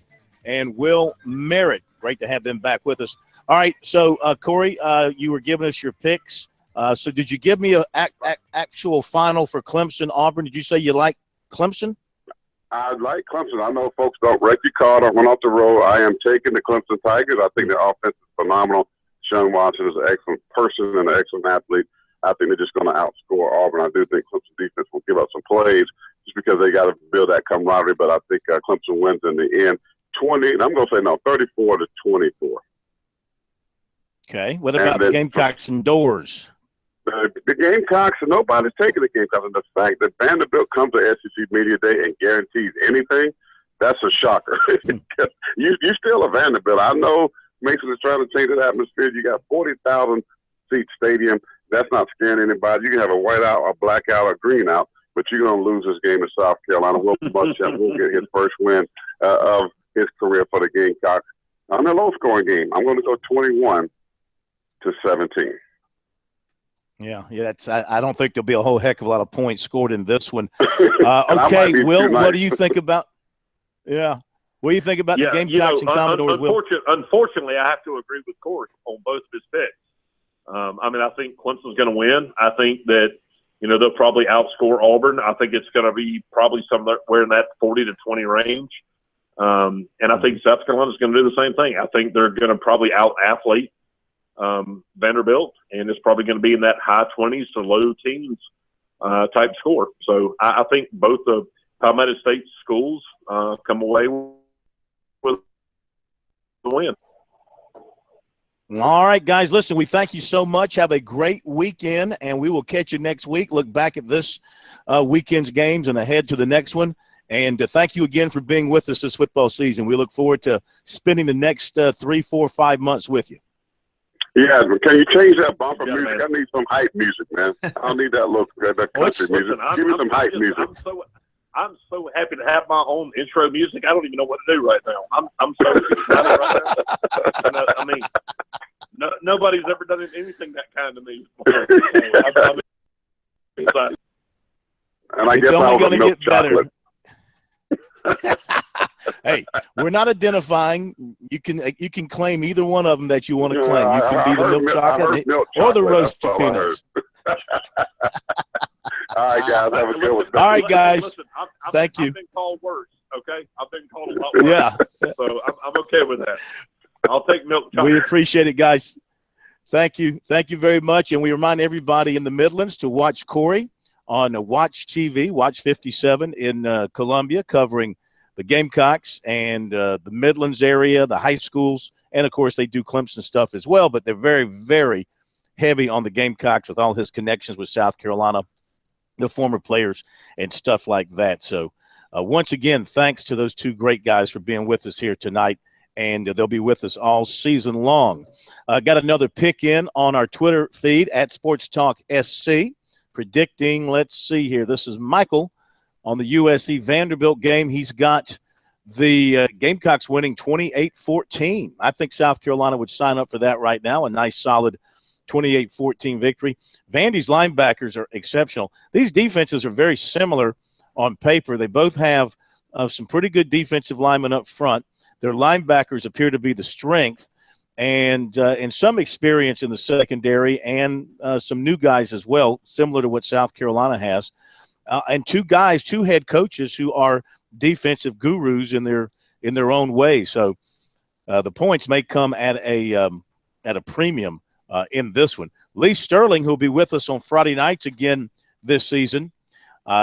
and Will Merritt. Great to have them back with us. All right, so Corey, you were giving us your picks. So did you give me an actual final for Clemson, Auburn? Did you say you like Clemson? I like Clemson. I know folks don't. Ricky Carter went off the road. I am taking the Clemson Tigers. I think their offense is phenomenal. Sean Watson is an excellent person and an excellent athlete. I think they're just going to outscore Auburn. I do think Clemson defense will give up some plays just because they got to build that camaraderie. But I think Clemson wins in the end. 20. And I'm going to say 34-24. Okay. What about the Gamecocks indoors? the Gamecocks, and nobody's taking the Gamecocks. And the fact that Vanderbilt comes to SEC Media Day and guarantees anything, that's a shocker. you still a Vanderbilt. I know Mason is trying to change that atmosphere. You got 40,000 seat stadium. That's not scaring anybody. You can have a whiteout, a blackout, or green out, but you're going to lose this game in South Carolina. Will Muschamp will get his first win of his career for the Gamecocks. On a low-scoring game, I'm going to go 21-17. Yeah, that's. I don't think there'll be a whole heck of a lot of points scored in this one. Okay, Will, what do you think about? Yeah, what do you think about the Gamecocks and Commodores? Unfortunately, I have to agree with Corey on both of his picks. I think Clemson's going to win. I think that they'll probably outscore Auburn. I think it's going to be probably somewhere in that 40-20 range. And I think South Carolina's going to do the same thing. I think they're going to probably out-athlete Vanderbilt, and it's probably going to be in that high 20s to low teens type score. So I think both the Palmetto State schools come away with the win. All right, guys, listen, we thank you so much. Have a great weekend, and we will catch you next week. Look back at this weekend's games and ahead to the next one. And thank you again for being with us this football season. We look forward to spending the next 3, 4, 5 months with you. Yeah, can you change that bumper music? Man. I need some hype music, man. I don't need that country music. Give me some hype music. I'm so happy to have my own intro music. I don't even know what to do right now. I'm so excited right now. Nobody's ever done anything that kind to me before. I'm excited. And I guess only going to get chocolate. Better. Hey, we're not identifying. You can claim either one of them that you want to claim. You can be the milk chocolate or the roasted peanuts. All right, guys. Have a good one. All right, guys. Listen, Thank you. I've been called worse, okay? I've been called a lot worse. Yeah. So I'm okay with that. I'll take milk chocolate. We appreciate it, guys. Thank you. Thank you very much. And we remind everybody in the Midlands to watch Corey on Watch TV, Watch 57 in Columbia, covering the Gamecocks and the Midlands area, the high schools, and, of course, they do Clemson stuff as well, but they're very, very heavy on the Gamecocks with all his connections with South Carolina, the former players, and stuff like that. So, once again, thanks to those two great guys for being with us here tonight, and they'll be with us all season long. Got another pick in on our Twitter feed at SportsTalk SC, predicting, let's see here, this is Michael on the USC Vanderbilt game. He's got the Gamecocks winning 28-14. I think South Carolina would sign up for that right now, a nice solid 28-14 victory. Vandy's linebackers are exceptional. These defenses are very similar on paper. They both have some pretty good defensive linemen up front. Their linebackers appear to be the strength, and some experience in the secondary, and some new guys as well, similar to what South Carolina has. And two head coaches who are defensive gurus in their own way. So the points may come at a premium in this one. Lee Sterling, who'll be with us on Friday nights again this season,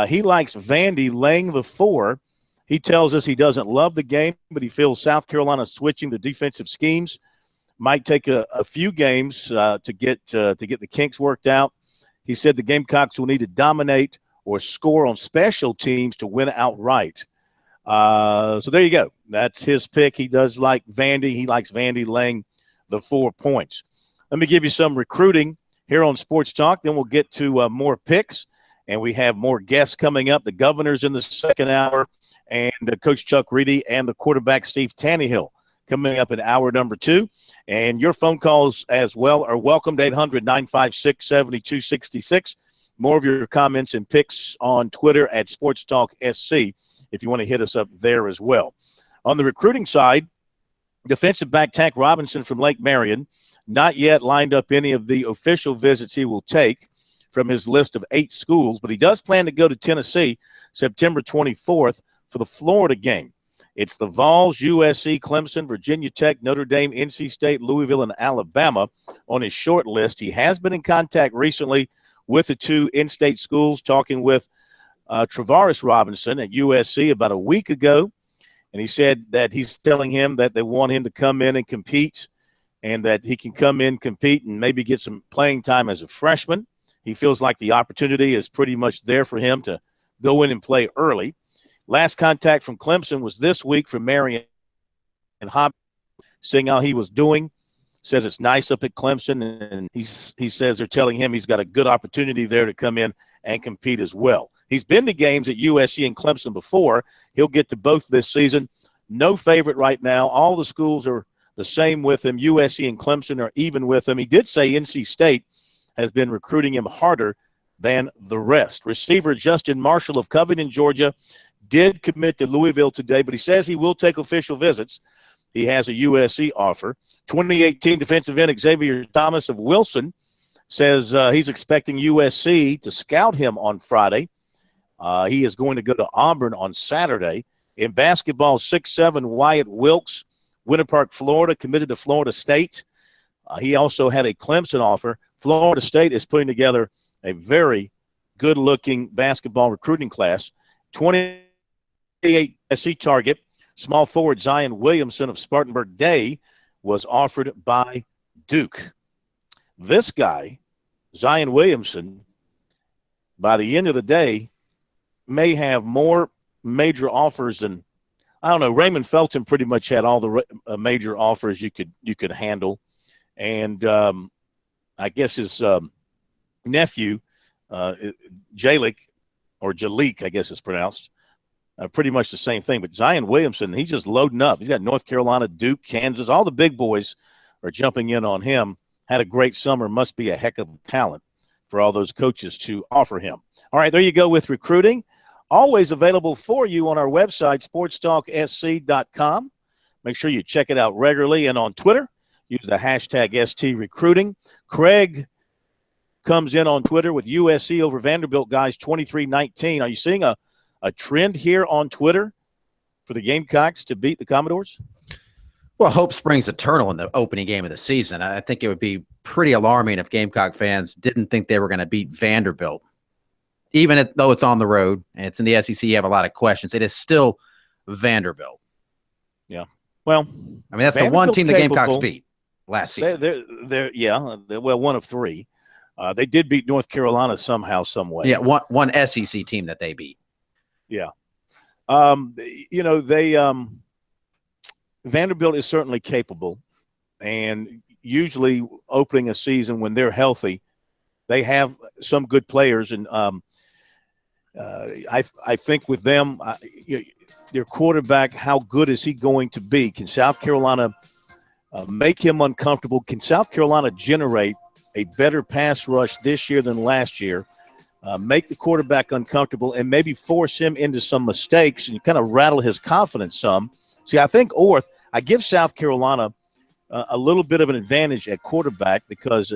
he likes Vandy laying the 4. He tells us he doesn't love the game, but he feels South Carolina switching the defensive schemes might take a few games to get the kinks worked out. He said the Gamecocks will need to dominate or score on special teams to win outright. So there you go. That's his pick. He does like Vandy. He likes Vandy laying the 4 points. Let me give you some recruiting here on Sports Talk. Then we'll get to more picks, and we have more guests coming up. The Governor's in the second hour, and Coach Chuck Reedy and the quarterback Steve Tannehill coming up in hour number 2. And your phone calls as well are welcomed, 800-956-7266. More of your comments and picks on Twitter at SportsTalk SC if you want to hit us up there as well. On the recruiting side, defensive back Tank Robinson from Lake Marion, not yet lined up any of the official visits he will take from his list of 8 schools, but he does plan to go to Tennessee September 24th for the Florida game. It's the Vols, USC, Clemson, Virginia Tech, Notre Dame, NC State, Louisville, and Alabama on his short list. He has been in contact recently with the 2 in-state schools, talking with Travaris Robinson at USC about a week ago, and he said that he's telling him that they want him to come in and compete, and that he can come in, compete, and maybe get some playing time as a freshman. He feels like the opportunity is pretty much there for him to go in and play early. Last contact from Clemson was this week from Marion and Hop, seeing how he was doing. Says it's nice up at Clemson, and he says they're telling him he's got a good opportunity there to come in and compete as well. He's been to games at USC and Clemson before. He'll get to both this season. No favorite right now. All the schools are the same with him. USC and Clemson are even with him. He did say NC State has been recruiting him harder than the rest. Receiver Justin Marshall of Covington, Georgia, did commit to Louisville today, but he says he will take official visits. He has a USC offer. 2018 defensive end Xavier Thomas of Wilson says he's expecting USC to scout him on Friday. He is going to go to Auburn on Saturday. In basketball, 6'7" Wyatt Wilkes, Winter Park, Florida, committed to Florida State. He also had a Clemson offer. Florida State is putting together a very good-looking basketball recruiting class. 28 SC target, small forward Zion Williamson of Spartanburg Day, was offered by Duke. This guy, Zion Williamson, by the end of the day, may have more major offers than, I don't know, Raymond Felton pretty much had all the major offers you could handle. And I guess his nephew, Jalik, or Jalik, I guess it's pronounced, pretty much the same thing. But Zion Williamson, he's just loading up. He's got North Carolina, Duke, Kansas. All the big boys are jumping in on him. Had a great summer. Must be a heck of talent for all those coaches to offer him. All right, there you go with recruiting. Always available for you on our website, SportsTalkSC.com. Make sure you check it out regularly. And on Twitter, use the hashtag STRecruiting. Craig comes in on Twitter with USC over Vanderbilt, guys, 23-19. Are you seeing a trend here on Twitter for the Gamecocks to beat the Commodores? Well, hope springs eternal in the opening game of the season. I think it would be pretty alarming if Gamecock fans didn't think they were going to beat Vanderbilt. Even though it's on the road and it's in the SEC, you have a lot of questions. It is still Vanderbilt. Yeah. Well, I mean, that's the one team the Gamecocks beat last season. They're one of three. They did beat North Carolina somehow, some way. Yeah, one SEC team that they beat. Yeah. Vanderbilt is certainly capable, and usually opening a season when they're healthy, they have some good players. And I think with them, their quarterback, how good is he going to be? Can South Carolina make him uncomfortable? Can South Carolina generate a better pass rush this year than last year? Make the quarterback uncomfortable and maybe force him into some mistakes and kind of rattle his confidence some. See, I think I give South Carolina a little bit of an advantage at quarterback because,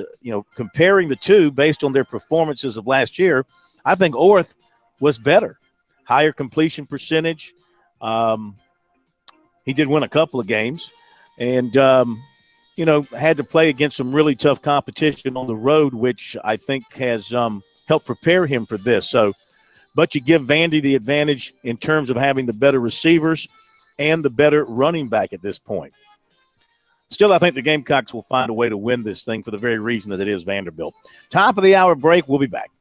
comparing the two based on their performances of last year, I think Orth was better. Higher completion percentage. He did win a couple of games and, had to play against some really tough competition on the road, which I think has helped prepare him for this. So, but you give Vandy the advantage in terms of having the better receivers and the better running back at this point. Still, I think the Gamecocks will find a way to win this thing for the very reason that it is Vanderbilt. Top of the hour break. We'll be back.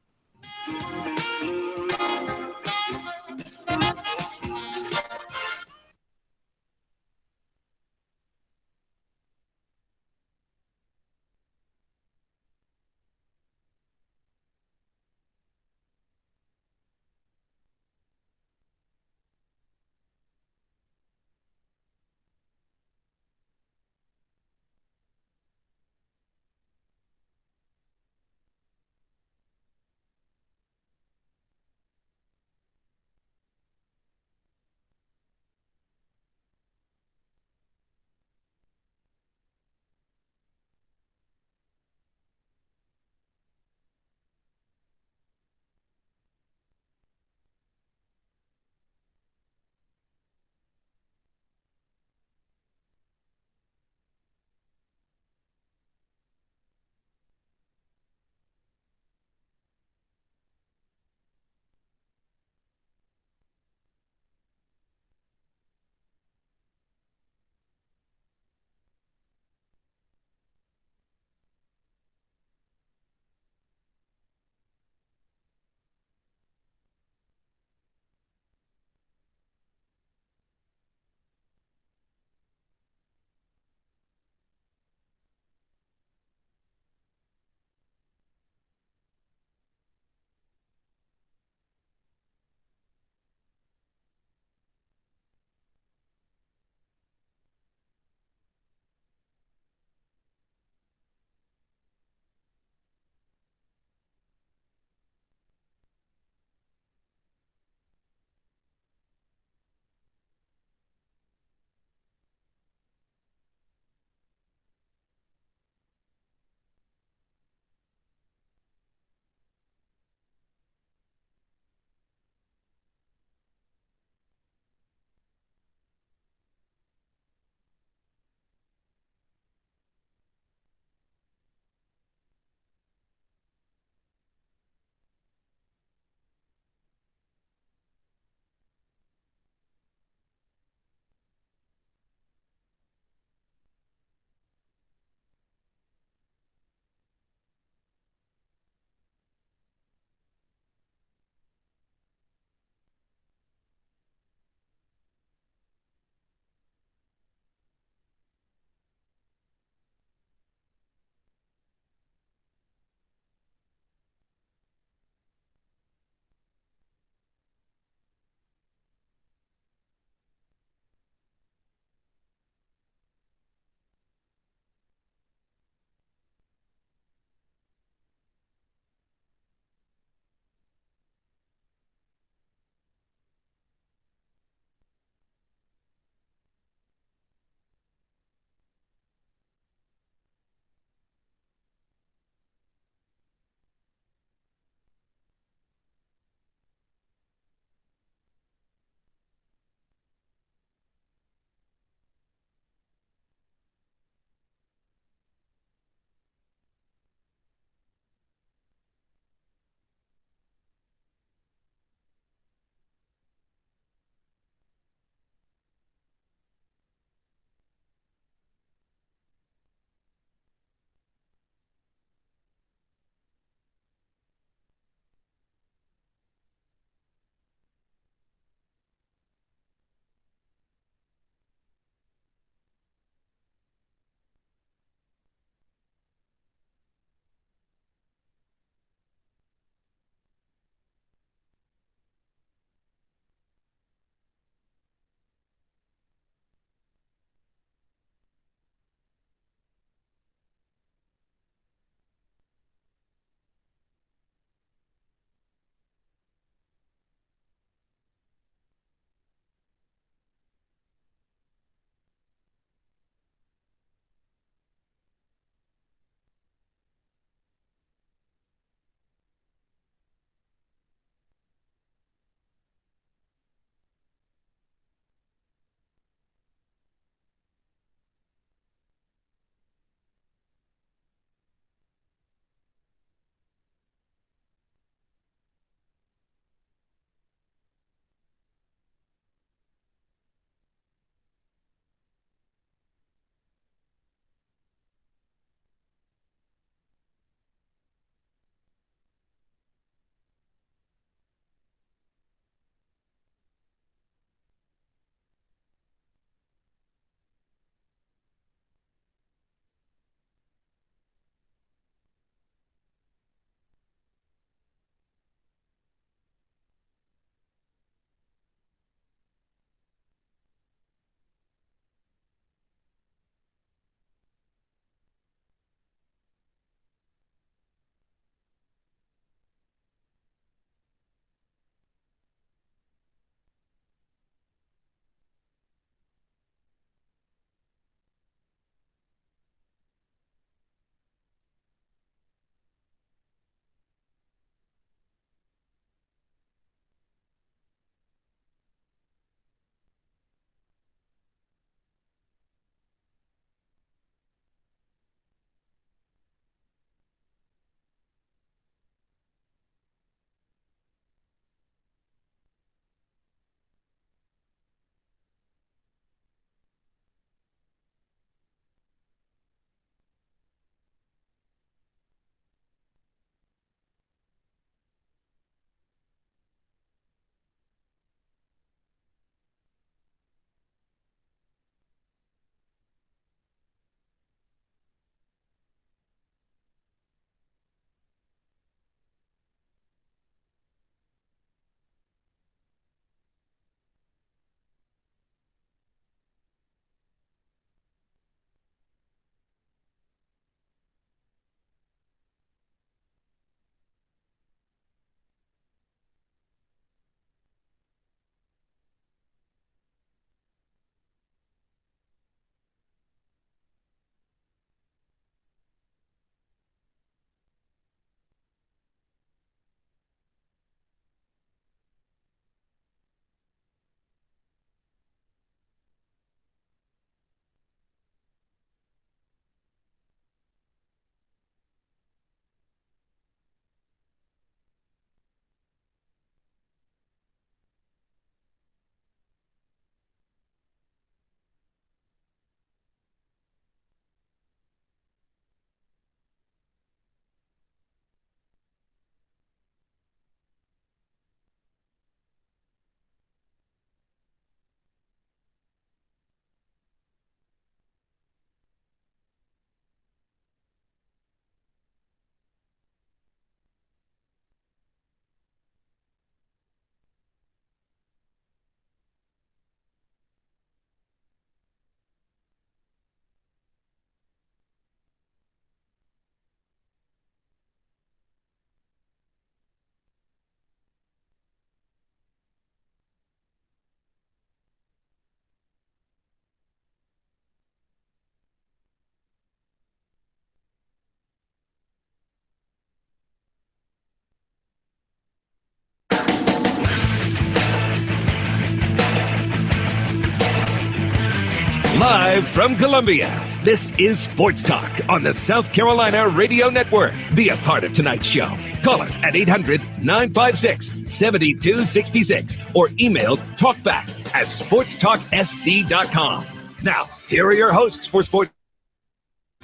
Live from Columbia, this is Sports Talk on the South Carolina Radio Network. Be a part of tonight's show. Call us at 800-956-7266 or email talkback@sportstalksc.com. Now, here are your hosts for Sports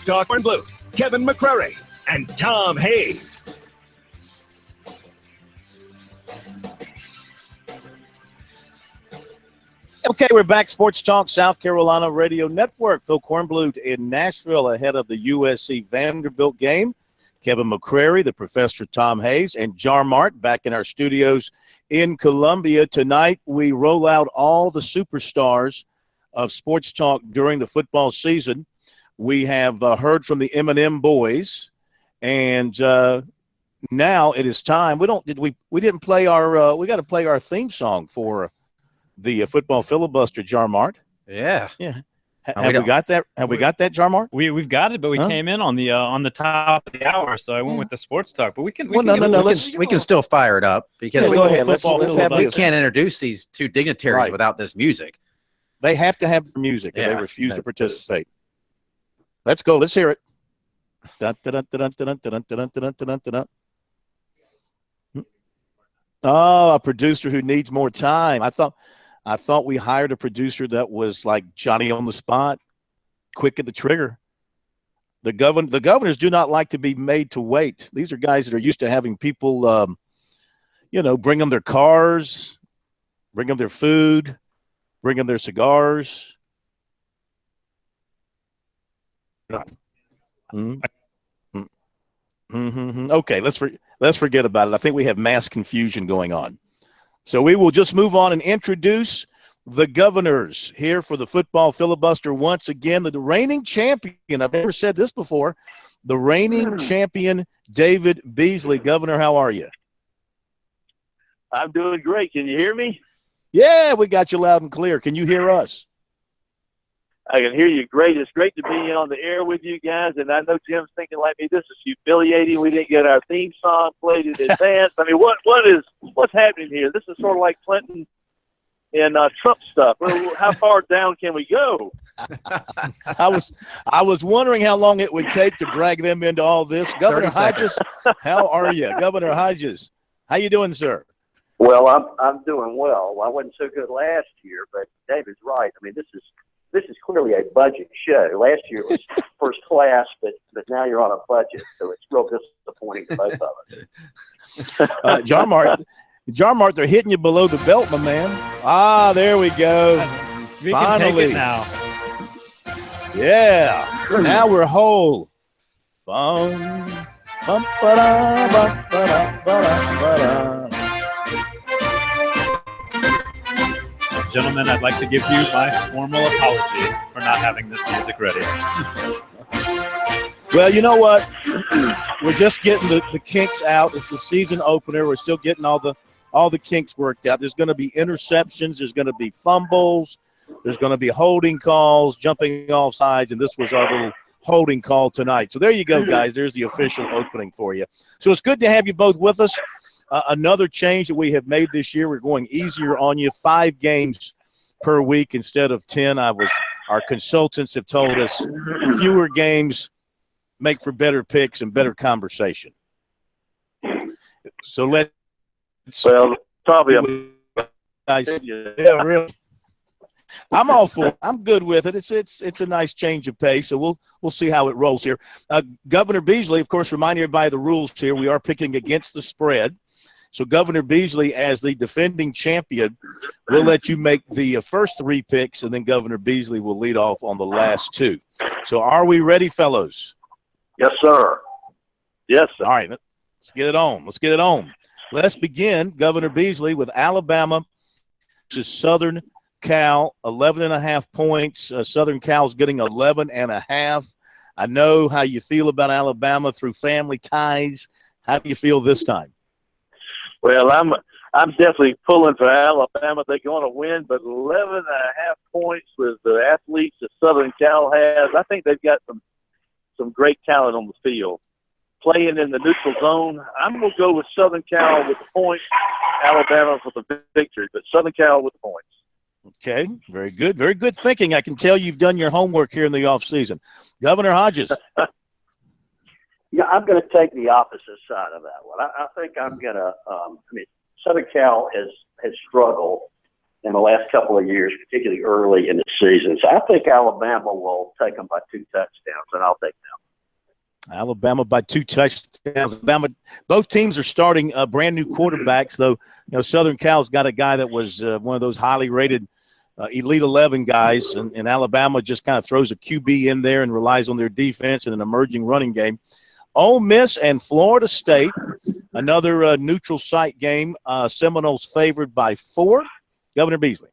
Talk and Blue, Kevin McCrary and Tom Hayes. Okay, we're back. Sports Talk, South Carolina Radio Network. Phil Kornblut in Nashville ahead of the USC Vanderbilt game. Kevin McCrary, the Professor Tom Hayes, and Jar Mart back in our studios in Columbia. Tonight, we roll out all the superstars of Sports Talk during the football season. We have heard from the M&M boys, and now it is time. We didn't play our we got to play our theme song for the football filibuster, Jar Mart. Yeah. Have we got that? Have we got that, Jar Mart? We've got it, but we came in on the top of the hour, so I went with the sports talk. But we can we can still fire it up because go ahead. Let's have we can't introduce these two dignitaries without this music. They have to have the music, and they refuse to participate. Let's go. Let's hear it. Oh, a producer who needs more time. I thought we hired a producer that was like Johnny on the spot, quick at the trigger. The governors do not like to be made to wait. These are guys that are used to having people, bring them their cars, bring them their food, bring them their cigars. Okay, let's forget about it. I think we have mass confusion going on. So we will just move on and introduce the governors here for the football filibuster once again. The reigning champion, I've never said this before, the reigning champion, David Beasley. Governor, how are you? I'm doing great. Can you hear me? Yeah, we got you loud and clear. Can you hear us? I can hear you great. It's great to be on the air with you guys. And I know Jim's thinking like me, this is humiliating. We didn't get our theme song played in advance. I mean, what's happening here? This is sort of like Clinton and Trump stuff. How far down can we go? I was wondering how long it would take to drag them into all this. Governor Hodges, how are you? Governor Hodges, how you doing, sir? Well, I'm doing well. I wasn't so good last year, but David's right. I mean, this is clearly a budget show. Last year it was first class, but now you're on a budget, so it's real disappointing to both of us. Jar Mart, they're hitting you below the belt, my man. Ah, there we go. We Finally. can take it now. Yeah. Now we're whole. Bum, bum, ba-da, bum, ba-da, ba-da, ba-da. Gentlemen, I'd like to give you my formal apology for not having this music ready. Well, you know what? We're just getting the kinks out. It's the season opener. We're still getting all the kinks worked out. There's going to be interceptions. There's going to be fumbles. There's going to be holding calls, jumping off sides, and this was our little holding call tonight. So there you go, guys. There's the official opening for you. So it's good to have you both with us. Another change that we have made this year, we're going easier on you, 5 games per week instead of 10. Our consultants have told us fewer games make for better picks and better conversation. So probably guys, yeah, really. I'm all for it. I'm good with it. It's a nice change of pace, so we'll see how it rolls here. Governor Beasley, of course, remind everybody of the rules here. We are picking against the spread. So Governor Beasley, as the defending champion, will let you make the first 3 picks, and then Governor Beasley will lead off on the last 2. So are we ready, fellows? Yes, sir. Yes, sir. All right, let's get it on. Let's begin, Governor Beasley, with Alabama versus Southern Cal, 11.5 points. Southern Cal's getting 11.5. I know how you feel about Alabama through family ties. How do you feel this time? Well, I'm definitely pulling for Alabama. They're going to win, but 11.5 points with the athletes that Southern Cal has. I think they've got some great talent on the field. Playing in the neutral zone, I'm going to go with Southern Cal with the points, Alabama for the victory, but Southern Cal with the points. Okay, very good. Very good thinking. I can tell you've done your homework here in the offseason. Governor Hodges. Yeah, I'm going to take the opposite side of that one. I think I'm going to. Southern Cal has struggled in the last couple of years, particularly early in the season. So I think Alabama will take them by 2 touchdowns, and I'll take them. Alabama by 2 touchdowns. Both teams are starting brand new quarterbacks, though. Southern Cal's got a guy that was one of those highly rated Elite 11 guys, and Alabama just kind of throws a QB in there and relies on their defense and an emerging running game. Ole Miss and Florida State, another neutral site game. Seminoles favored by 4. Governor Beasley.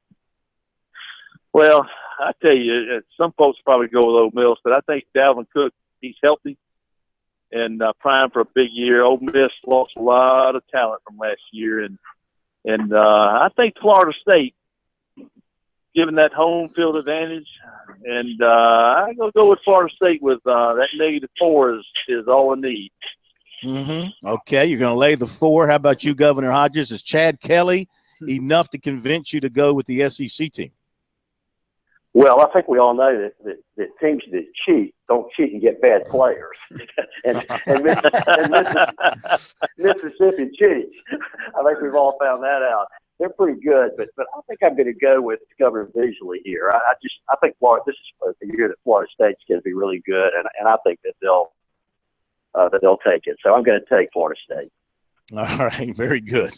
Well, I tell you, some folks probably go with Ole Miss, but I think Dalvin Cook, he's healthy and primed for a big year. Ole Miss lost a lot of talent from last year, and I think Florida State, given that home field advantage, and I'm going to go with Florida State with that -4 is all I need. Mm-hmm. Okay, you're going to lay the 4. How about you, Governor Hodges? Is Chad Kelly enough to convince you to go with the SEC team? Well, I think we all know that teams that cheat don't cheat and get bad players. and Mississippi cheats. I think we've all found that out. They're pretty good, but I think I'm going to go with Governor Beasley here. I think Florida. This is the year that Florida State's going to be really good, and I think that they'll take it. So I'm going to take Florida State. All right, very good.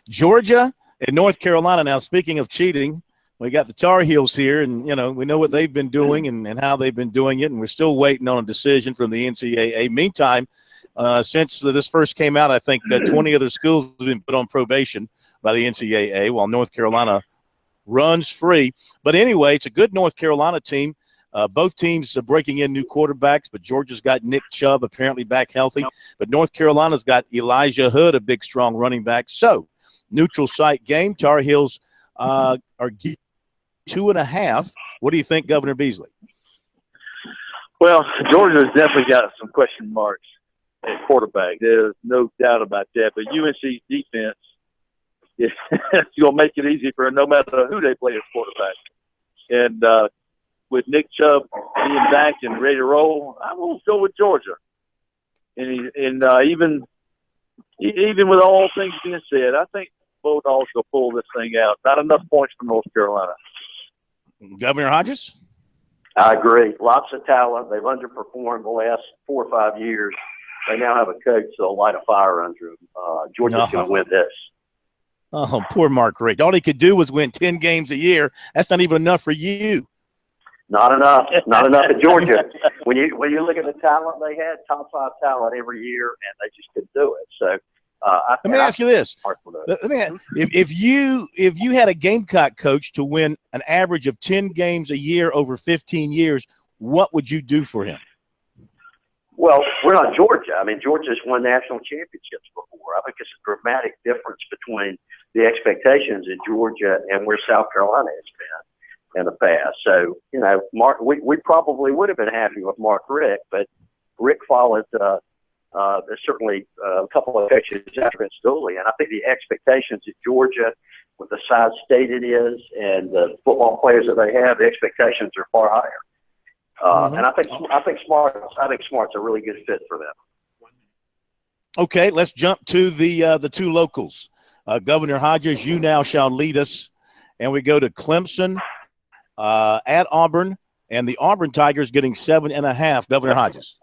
Georgia and North Carolina. Now, speaking of cheating, we got the Tar Heels here, and, we know what they've been doing and how they've been doing it, and we're still waiting on a decision from the NCAA. Meantime, since this first came out, I think 20 other schools have been put on probation by the NCAA, while North Carolina runs free. But anyway, it's a good North Carolina team. Both teams are breaking in new quarterbacks, but Georgia's got Nick Chubb apparently back healthy. Yep. But North Carolina's got Elijah Hood, a big, strong running back. So, neutral site game. Tar Heels are 2.5. What do you think, Governor Beasley? Well, Georgia's definitely got some question marks at quarterback. There's no doubt about that. But UNC's defense is going to make it easy for no matter who they play as quarterback. And with Nick Chubb being back and ready to roll, I will go with Georgia. And even with all things being said, I think Bulldogs will pull this thing out. Not enough points for North Carolina. Governor Hodges? I agree. Lots of talent. They've underperformed the last 4 or 5 years. They now have a coach that'll light a fire under them. Georgia's going to win this. Oh, poor Mark Richt. All he could do was win 10 games a year. That's not even enough for you. Not enough. Not enough at Georgia. When you look at the talent they had, top 5 talent every year, and they just couldn't do it. So let me ask you this: if you had a Gamecock coach to win an average of 10 games a year over 15 years, what would you do for him? Well, we're not Georgia. I mean, Georgia's won national championships before. I think it's a dramatic difference between the expectations in Georgia and where South Carolina has been in the past. So, Mark, we probably would have been happy with Mark Richt, but Rick followed there's certainly a couple of coaches after Vince Dooley, and I think the expectations at Georgia, with the size state it is and the football players that they have, the expectations are far higher. And I think Smart's a really good fit for them. Okay, let's jump to the two locals. Governor Hodges, you now shall lead us, and we go to Clemson at Auburn, and the Auburn Tigers getting 7.5. Governor Hodges.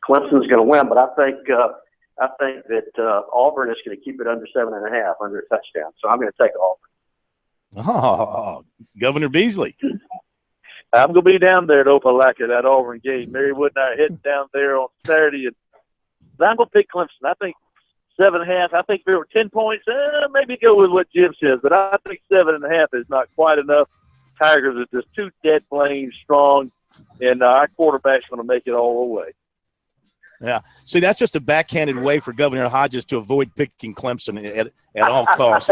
Clemson's going to win, but I think that Auburn is going to keep it under 7.5, under a touchdown. So I'm going to take Auburn. Oh, Governor Beasley. I'm going to be down there at Opelika, that Auburn game. Mary Wood and I are heading down there on Saturday, and I'm going to pick Clemson. I think 7.5. I think if there were 10 points, maybe go with what Jim says, but I think 7.5 is not quite enough. Tigers are just too dead plain strong, and our quarterback's going to make it all the way. Yeah. See, that's just a backhanded way for Governor Hodges to avoid picking Clemson at all costs.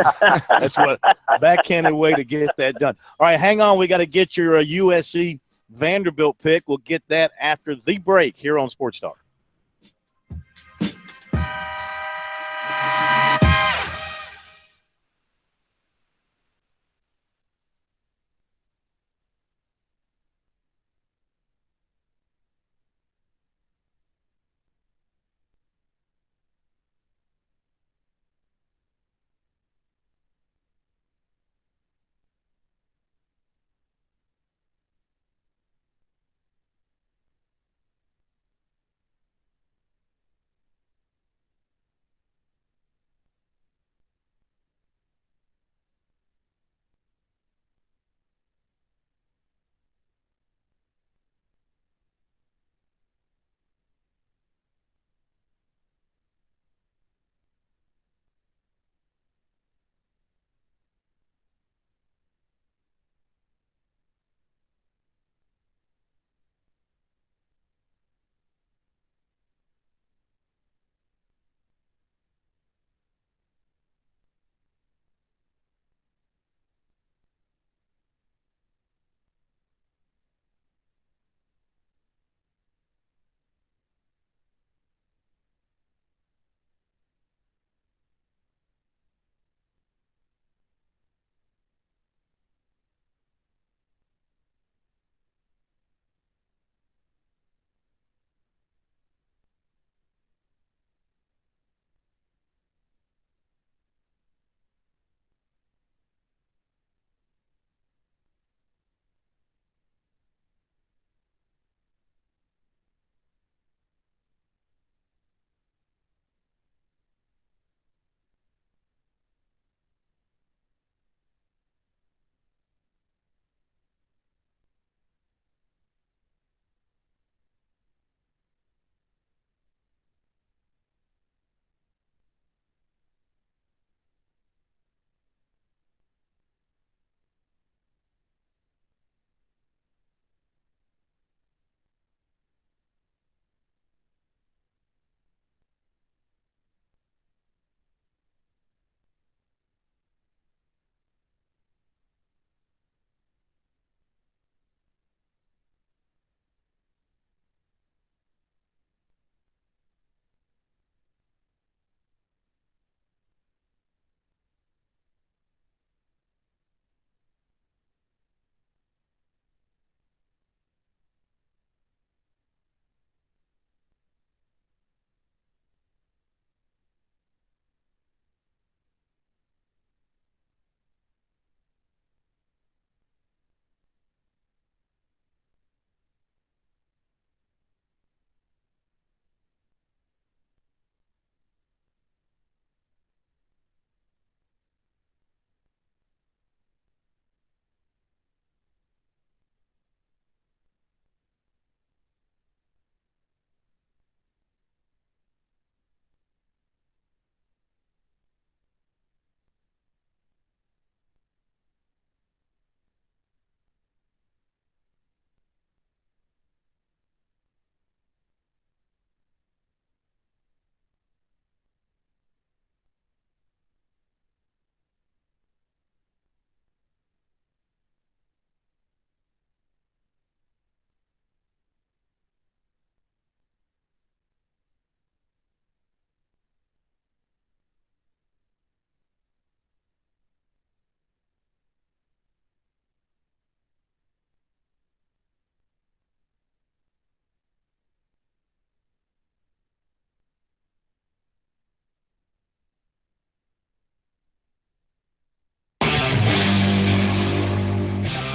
That's what a backhanded way to get that done. All right, hang on. We got to get your USC Vanderbilt pick. We'll get that after the break here on Sports Talk.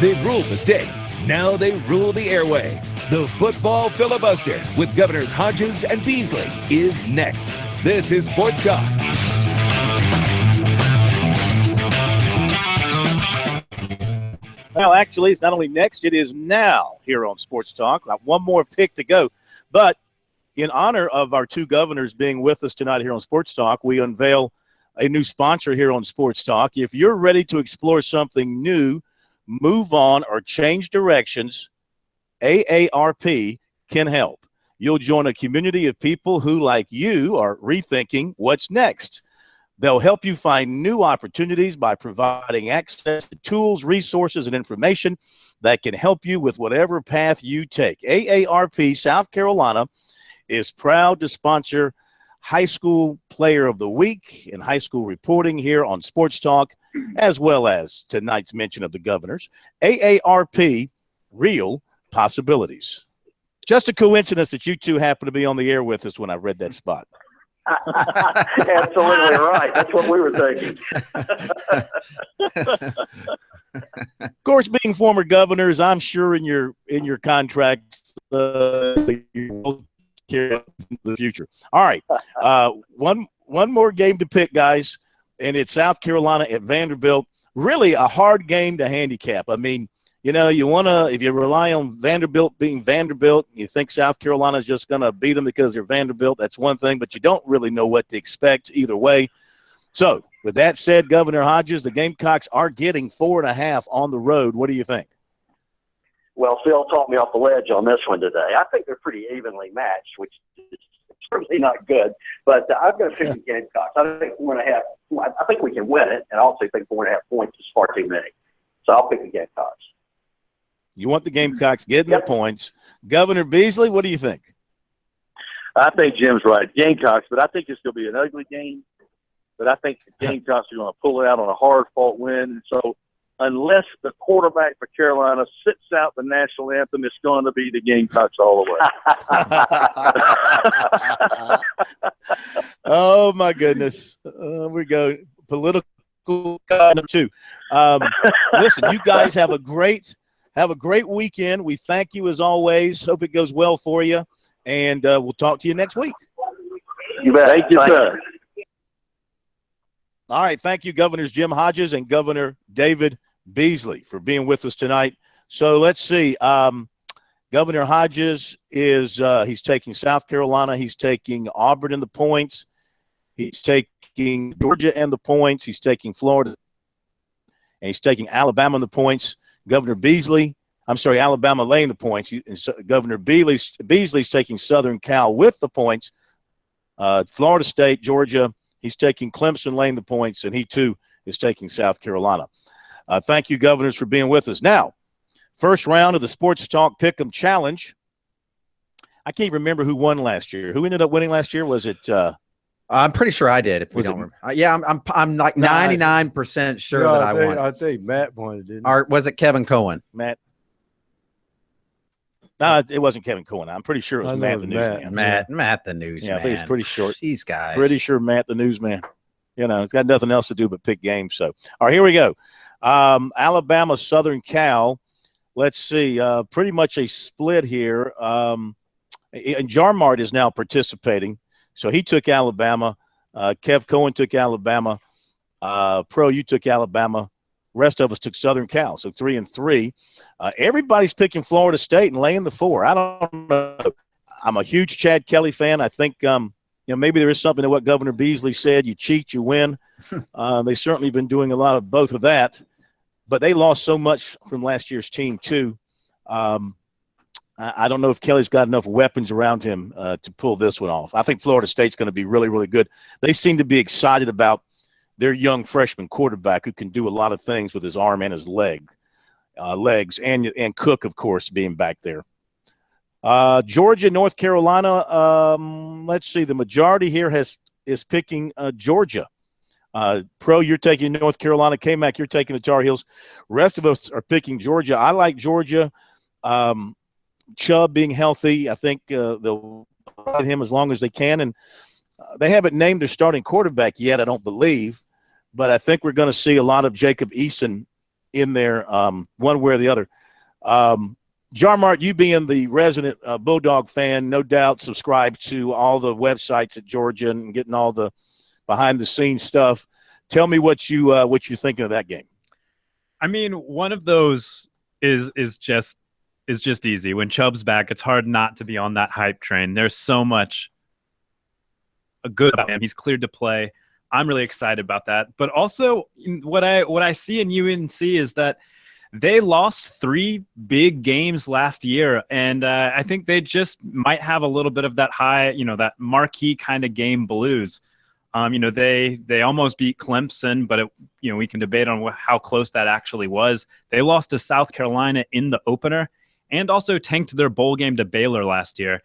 They've ruled the state. Now they rule the airwaves. The football filibuster with Governors Hodges and Beasley is next. This is Sports Talk. Well, actually, it's not only next, it is now here on Sports Talk. Got one more pick to go. But in honor of our two governors being with us tonight here on Sports Talk, we unveil a new sponsor here on Sports Talk. If you're ready to explore something new, move on, or change directions, AARP can help. You'll join a community of people who, like you, are rethinking what's next. They'll help you find new opportunities by providing access to tools, resources, and information that can help you with whatever path you take. AARP South Carolina is proud to sponsor High School Player of the Week and high school reporting here on Sports Talk, as well as tonight's mention of the governors. AARP, real possibilities. Just a coincidence that you two happen to be on the air with us when I read that spot. Absolutely right. That's what we were thinking. Of course, being former governors, I'm sure in your contracts you will carry in the future. All right, one more game to pick, guys, and it's South Carolina at Vanderbilt. Really a hard game to handicap. I mean, you know, you want to, if you rely on Vanderbilt being Vanderbilt, you think South Carolina is just going to beat them because they're Vanderbilt. That's one thing, but you don't really know what to expect either way. So, with that said, Governor Hodges, the Gamecocks are getting 4.5 on the road. What do you think? Well, Phil talked me off the ledge on this one today. I think they're pretty evenly matched, which is certainly not good. But I'm going to pick the Gamecocks. I think 4.5. I think we can win it, and I also think 4.5 points is far too many. So I'll pick the Gamecocks. You want the Gamecocks getting the points. Governor Beasley, what do you think? I think Jim's right. Gamecocks, but I think it's going to be an ugly game. But I think the Gamecocks are going to pull it out on a hard-fought win. So unless the quarterback for Carolina sits out the national anthem, it's going to be the Gamecocks all the way. Oh, my goodness. We go. Political number 2. Listen, you guys have a great weekend. We thank you as always. Hope it goes well for you. And we'll talk to you next week. You bet. Thank you, sir. All right. Thank you, Governors Jim Hodges and Governor David Beasley, for being with us tonight. So let's see. Governor Hodges is he's taking South Carolina. He's taking Auburn in the points. He's taking Georgia and the points. He's taking Florida. And he's taking Alabama in the points. Governor Beasley, Alabama laying the points. Governor Beasley's taking Southern Cal with the points. Florida State, Georgia, he's taking Clemson laying the points, and he too is taking South Carolina. Thank you, governors, for being with us. Now, first round of the Sports Talk Pick'em Challenge. I can't remember who won last year. Who ended up winning last year? Was it? I'm pretty sure I did. If we don't remember, yeah, I'm like 99% sure that I won. I think Matt won it, didn't he? Or was it Kevin Cohen? Matt. No, it wasn't Kevin Cohen. I'm pretty sure it was Matt the Newsman. Matt the Newsman. Yeah, I think it's pretty short. These guys. Pretty sure Matt the Newsman. You know, it's got nothing else to do but pick games. So, all right, here we go. Alabama, Southern Cal. Let's see. Pretty much a split here. And Jarmart is now participating. So he took Alabama. Kev Cohen took Alabama. Pro, you took Alabama. Rest of us took Southern Cal. So 3-3. Everybody's picking Florida State and laying the 4. I don't know. I'm a huge Chad Kelly fan. I think maybe there is something to what Governor Beasley said. You cheat, you win. They've certainly been doing a lot of both of that. But they lost so much from last year's team too. I don't know if Kelly's got enough weapons around him to pull this one off. I think Florida State's going to be really, really good. They seem to be excited about their young freshman quarterback who can do a lot of things with his arm and his legs, and Cook, of course, being back there. Georgia, North Carolina. Let's see. The majority here is picking Georgia. Pro, you're taking North Carolina. K-Mac, you're taking the Tar Heels. Rest of us are picking Georgia. I like Georgia. Chubb being healthy, I think they'll ride him as long as they can. And they haven't named their starting quarterback yet, I don't believe. But I think we're going to see a lot of Jacob Eason in there one way or the other. Jarmart, you being the resident Bulldog fan, no doubt subscribe to all the websites at Georgia and getting all the behind-the-scenes stuff. Tell me what you're thinking of that game. I mean, one of those is just easy. When Chubb's back, it's hard not to be on that hype train. There's so much good about him. He's cleared to play. I'm really excited about that. But also, what I see in UNC is that they lost 3 big games last year, and I think they just might have a little bit of that high, that marquee kind of game blues. They almost beat Clemson, but we can debate on how close that actually was. They lost to South Carolina in the opener, and also tanked their bowl game to Baylor last year.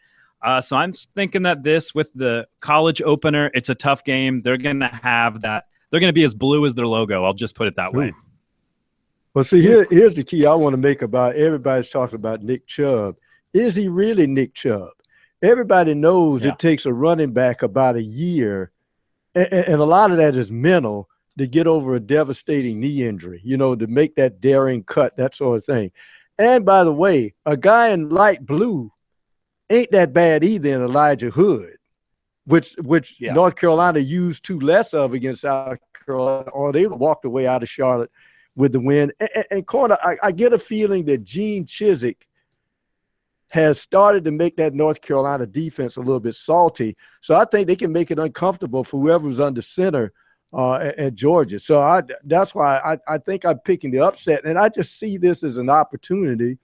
So I'm thinking that this, with the college opener, it's a tough game. They're going to have that. They're going to be as blue as their logo. I'll just put it that way. Well, see, here's the key I want to make about everybody's talking about Nick Chubb. Is he really Nick Chubb? Everybody knows it takes a running back about a year, and a lot of that is mental, to get over a devastating knee injury, to make that daring cut, that sort of thing. And by the way, a guy in light blue ain't that bad either in Elijah Hood, which North Carolina used 2 less of against South Carolina, or they walked away out of Charlotte with the win. And Corner, I get a feeling that Gene Chizik has started to make that North Carolina defense a little bit salty. So I think they can make it uncomfortable for whoever's under center at Georgia. So that's why I think I'm picking the upset. And I just see this as an opportunity.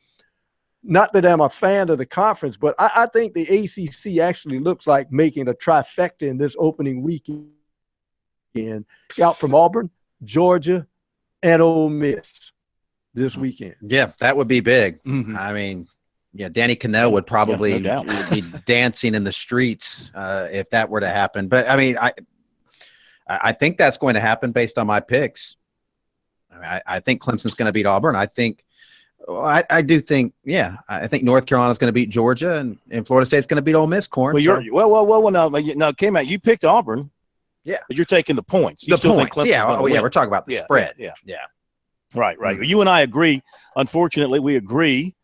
Not that I'm a fan of the conference, but I think the ACC actually looks like making a trifecta in this opening weekend. Out from Auburn, Georgia, and Ole Miss this weekend. Yeah, that would be big. Mm-hmm. I mean, Danny Cannell would probably be dancing in the streets if that were to happen. But, I mean, I think that's going to happen based on my picks. I think Clemson's going to beat Auburn. I think North Carolina's going to beat Georgia, and Florida State's going to beat Ole Miss. Corn. Well, now, K-Mac, you picked Auburn. Yeah, but you're taking the points. The points. We're talking about the spread. Yeah. Right. Mm-hmm. You and I agree. Unfortunately, we agree.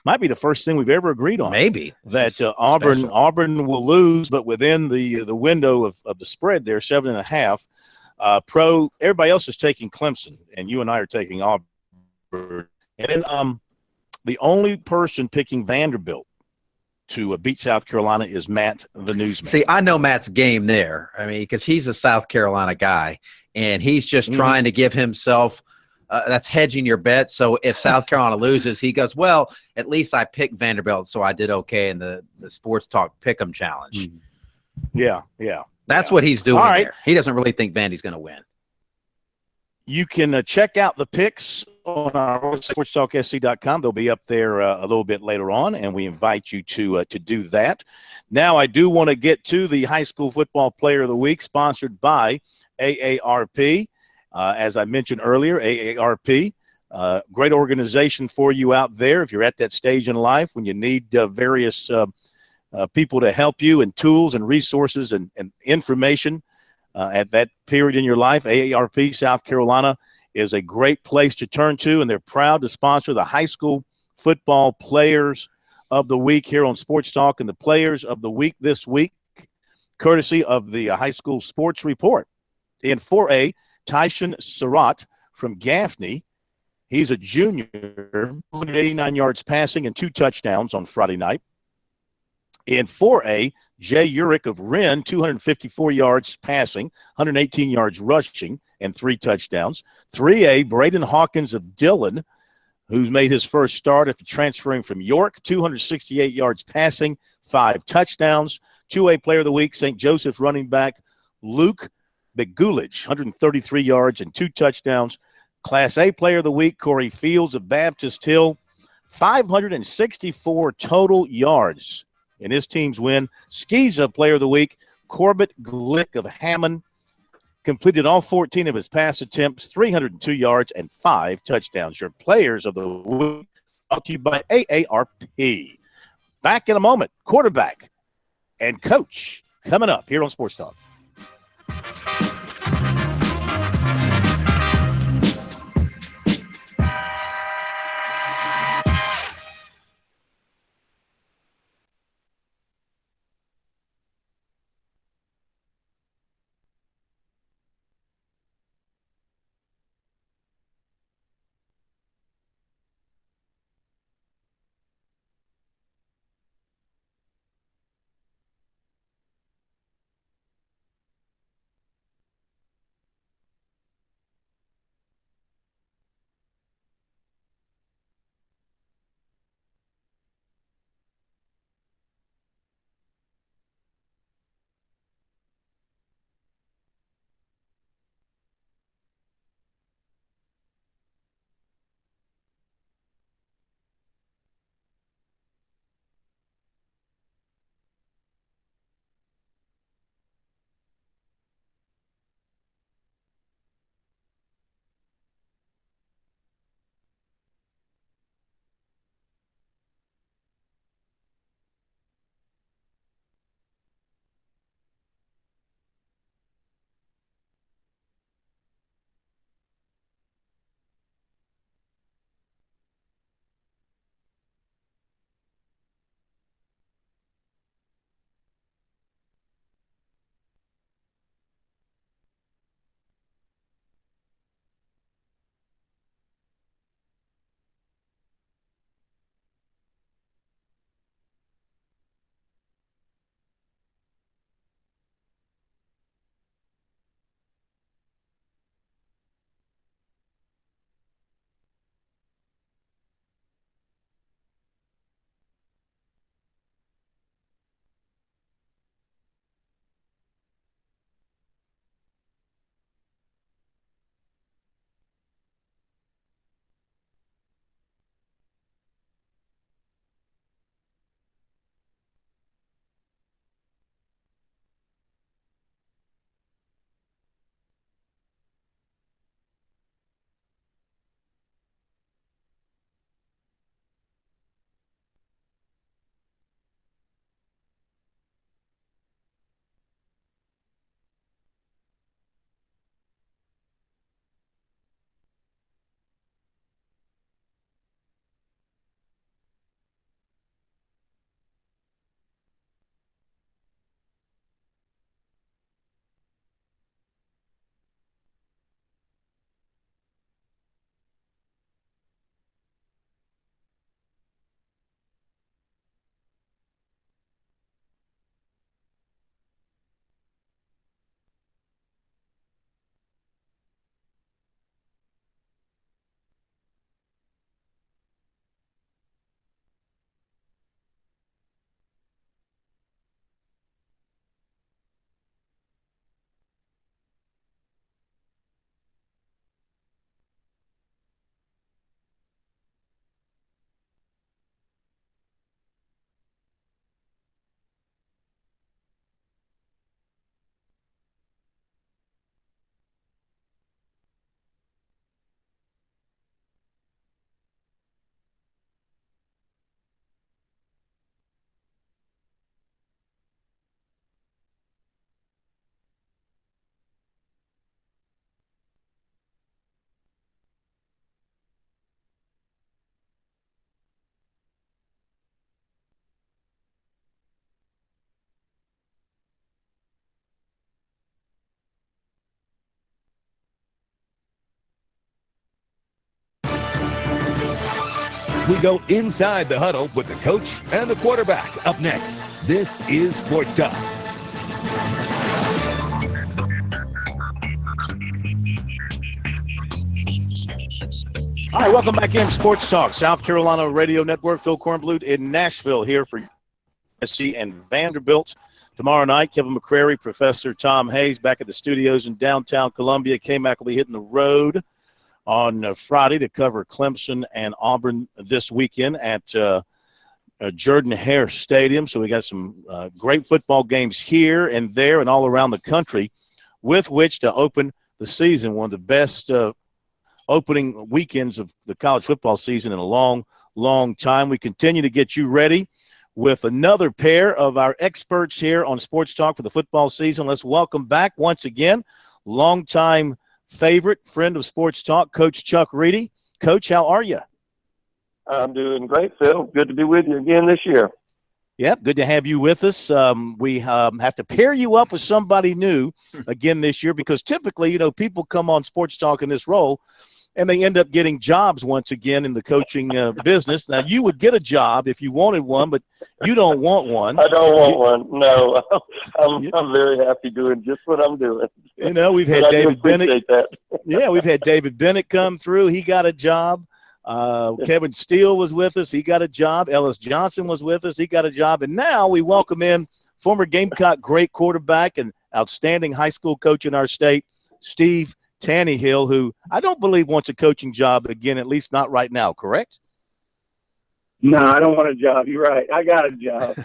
Might be the first thing we've ever agreed on. Maybe that Auburn will lose, but within the window of the spread there, 7.5. Everybody else is taking Clemson, and you and I are taking Auburn. And then the only person picking Vanderbilt to beat South Carolina is Matt, the newsman. See, I know Matt's game there. I mean, because he's a South Carolina guy, and he's just trying to give himself that's hedging your bet. So if South Carolina loses, he goes, well, at least I picked Vanderbilt, so I did okay in the Sports Talk Pick'em Challenge. Yeah. That's what he's doing there. He doesn't really think Vandy's going to win. You can check out the picks on our website, SportsTalkSC.com. They'll be up there a little bit later on, and we invite you to do that. Now, I do want to get to the High School Football Player of the Week, sponsored by AARP. As I mentioned earlier, AARP, great organization for you out there if you're at that stage in life when you need various people to help you, and tools and resources and information at that period in your life. AARP South Carolina is a great place to turn to, and they're proud to sponsor the High School Football Players of the Week here on Sports Talk, and the Players of the Week this week, courtesy of the High School Sports Report. In 4A, Tyshon Surratt from Gaffney. He's a junior, 189 yards passing and 2 touchdowns on Friday night. In 4A, Jay Urich of Wren, 254 yards passing, 118 yards rushing, and 3 touchdowns. 3A, Braden Hawkins of Dillon, who's made his first start after transferring from York, 268 yards passing, 5 touchdowns. 2A Player of the Week, St. Joseph running back Luke Begulich, 133 yards and 2 touchdowns. Class A Player of the Week, Corey Fields of Baptist Hill, 564 total yards in his team's win. Skeeza Player of the Week, Corbett Glick of Hammond, completed all 14 of his pass attempts, 302 yards and 5 touchdowns. Your Players of the Week brought to you by AARP. Back in a moment, quarterback and coach coming up here on Sports Talk. We go inside the huddle with the coach and the quarterback. Up next, this is Sports Talk. All right, welcome back in Sports Talk, South Carolina Radio Network. Phil Kornblut in Nashville here for SC and Vanderbilt. Tomorrow night, Kevin McCrary, Professor Tom Hayes back at the studios in downtown Columbia. K-Mac will be hitting the road on Friday to cover Clemson and Auburn this weekend at Jordan-Hare Stadium. So we got some great football games here and there and all around the country with which to open the season. One of the best opening weekends of the college football season in a long, long time. We continue to get you ready with another pair of our experts here on Sports Talk for the football season. Let's welcome back once again, longtime favorite, friend of Sports Talk, Coach Chuck Reedy. Coach, how are you? I'm doing great, Phil. Good to be with you again this year. Yep, good to have you with us. We have to pair you up with somebody new again this year because typically, people come on Sports Talk in this role and they end up getting jobs once again in the coaching business. Now, you would get a job if you wanted one, but you don't want one. I don't want one. No, I'm very happy doing just what I'm doing. We've had David Bennett. Yeah, we've had David Bennett come through. He got a job. Kevin Steele was with us. He got a job. Ellis Johnson was with us. He got a job. And now we welcome in former Gamecock great quarterback and outstanding high school coach in our state, Steve Tannehill, who I don't believe wants a coaching job again, at least not right now, correct? No, I don't want a job. You're right. I got a job.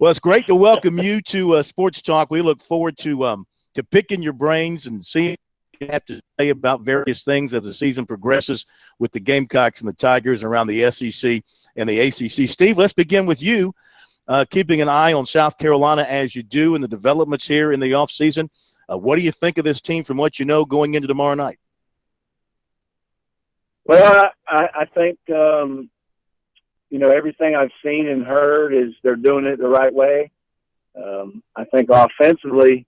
Well, it's great to welcome you to Sports Talk. We look forward to picking your brains and seeing what you have to say about various things as the season progresses with the Gamecocks and the Tigers around the SEC and the ACC. Steve, let's begin with you, keeping an eye on South Carolina as you do in the developments here in the offseason. What do you think of this team from what you know going into tomorrow night? Well, I think, everything I've seen and heard is they're doing it the right way. I think offensively,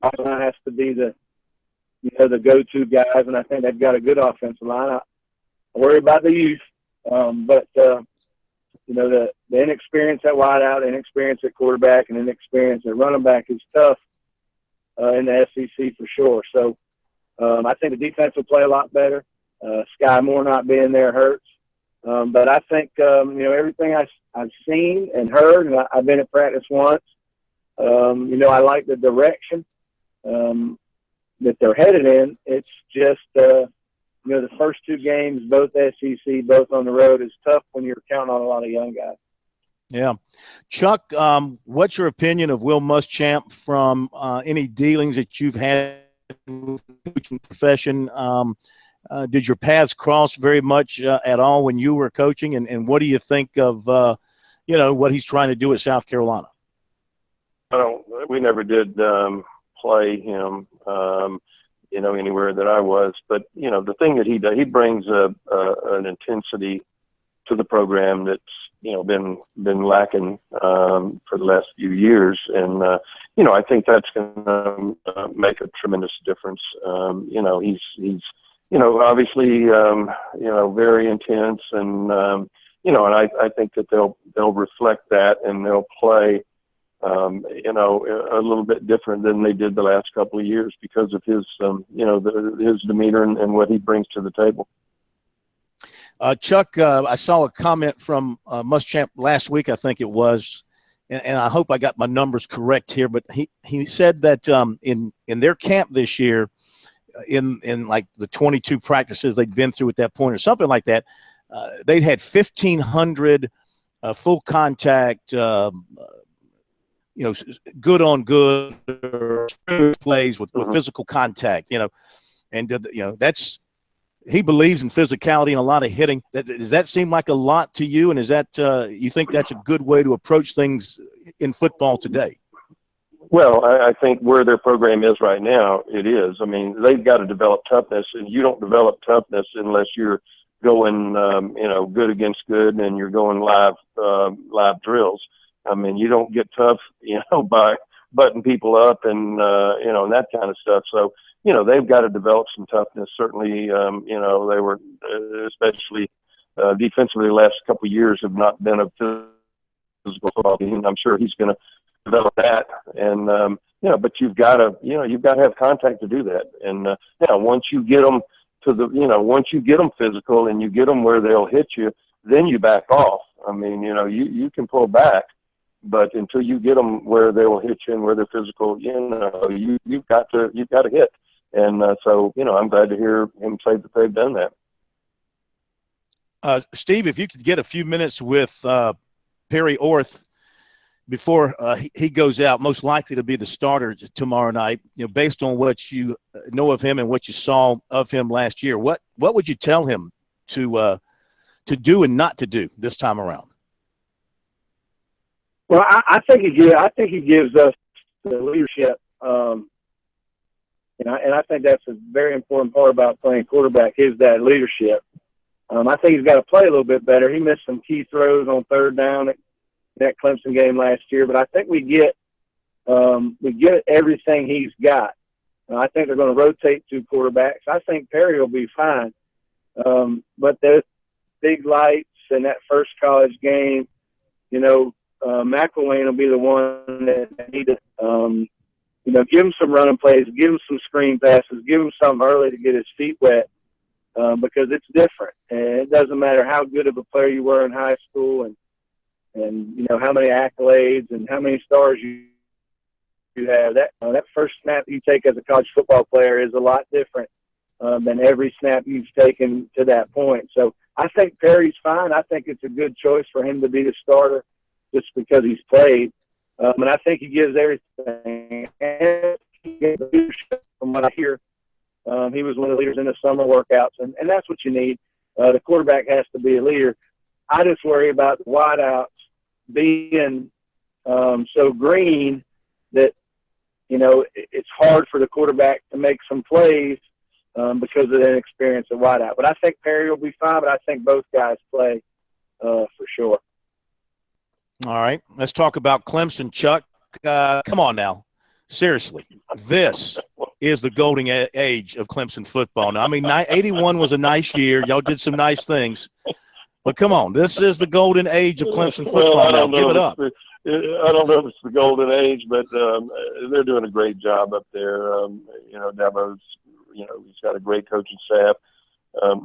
Carolina has to be the go-to guys, and I think they've got a good offensive line. I worry about the youth, but the inexperience at wideout, inexperience at quarterback, and inexperience at running back is tough in the SEC for sure. So I think the defense will play a lot better. Sky Moore not being there hurts. But I think, everything I've seen and heard, and I've been at practice once, I like the direction that they're headed in. It's just, the first two games, both SEC, both on the road, is tough when you're counting on a lot of young guys. Yeah. Chuck, what's your opinion of Will Muschamp from any dealings that you've had with the coaching profession? Did your paths cross very much at all when you were coaching? And what do you think of, what he's trying to do at South Carolina? We never did play him, anywhere that I was. But, the thing that he does, he brings an intensity to the program that's, been lacking for the last few years. And, I think that's going to make a tremendous difference. He's obviously, very intense and, and I think that they'll reflect that and they'll play, a little bit different than they did the last couple of years because of his, his demeanor and what he brings to the table. Chuck, I saw a comment from Muschamp last week, I think it was, and I hope I got my numbers correct here, but he said that in their camp this year, in like the 22 practices they'd been through at that point or something like that, they'd had 1,500 full contact, good on good plays with physical contact, and that's. He believes in physicality and a lot of hitting. Does that seem like a lot to you? And is that you think that's a good way to approach things in football today? Well, I think where their program is right now, it is. I mean, they've got to develop toughness, and you don't develop toughness unless you're going, good against good, and you're going live drills. I mean, you don't get tough, by button people up and and that kind of stuff. So they've got to develop some toughness. Certainly, they were especially defensively the last couple of years have not been a physical football team. I'm sure he's going to develop that, and but you've got to have contact to do that. And once you get them once you get them physical and you get them where they'll hit you, then you back off. I mean, you can pull back, but until you get them where they will hit you and where they're physical, you've got to hit. And so I'm glad to hear him say that they've done that. Steve, if you could get a few minutes with Perry Orth before he goes out, most likely to be the starter tomorrow night, based on what you know of him and what you saw of him last year, what would you tell him to do and not to do this time around? Well, I think he gives us the leadership, and I think that's a very important part about playing quarterback is that leadership. I think he's got to play a little bit better. He missed some key throws on third down at that Clemson game last year, but I think we get everything he's got. I think they're going to rotate 2 quarterbacks. I think Perry will be fine, but there's big lights in that first college game. McElwain will be the one that need to, give him some running plays, give him some screen passes, give him something early to get his feet wet. Because it's different, and it doesn't matter how good of a player you were in high school, and how many accolades and how many stars you have. That first snap you take as a college football player is a lot different than every snap you've taken to that point. So I think Perry's fine. I think it's a good choice for him to be the starter just because he's played, and I think he gives everything. And he gives leadership from what I hear. He was one of the leaders in the summer workouts, and that's what you need. The quarterback has to be a leader. I just worry about the wideouts being so green that, it's hard for the quarterback to make some plays because of the inexperience of wideout. But I think Perry will be fine, but I think both guys play for sure. All right, let's talk about Clemson, Chuck. Come on now. Seriously, this is the golden age of Clemson football. Now, I mean, 81 was a nice year. Y'all did some nice things. But come on, this is the golden age of Clemson football now. Give it up. I don't know if it's the golden age, but they're doing a great job up there. Dabo's, he's got a great coaching staff.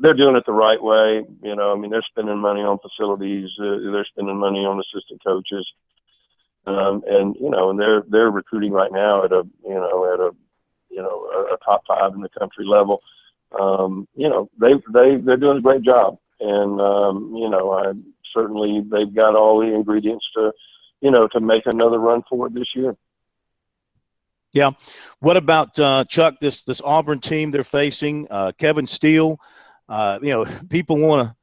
They're doing it the right way. They're spending money on facilities. They're spending money on assistant coaches. And they're recruiting right now at a top 5 in the country level. They're doing a great job, and they've got all the ingredients to make another run for it this year. Yeah. What about Chuck? This Auburn team they're facing, Kevin Steele. People want to.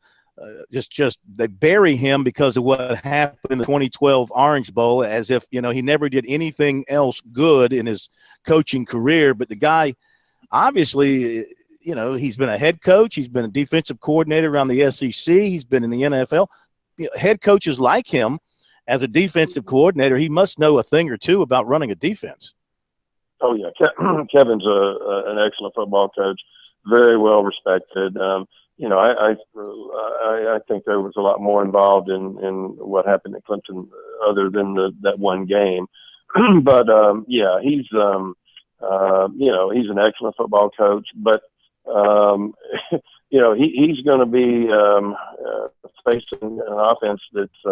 Just they bury him because of what happened in the 2012 Orange Bowl, as if he never did anything else good in his coaching career. But the guy, obviously, he's been a head coach, he's been a defensive coordinator around the SEC, he's been in the NFL. Head coaches like him as a defensive coordinator, he must know a thing or two about running a defense. Oh yeah, Kevin's an excellent football coach, very well respected. I think there was a lot more involved in what happened at Clemson other than that one game. But he's an excellent football coach. But he's going to be facing an offense that's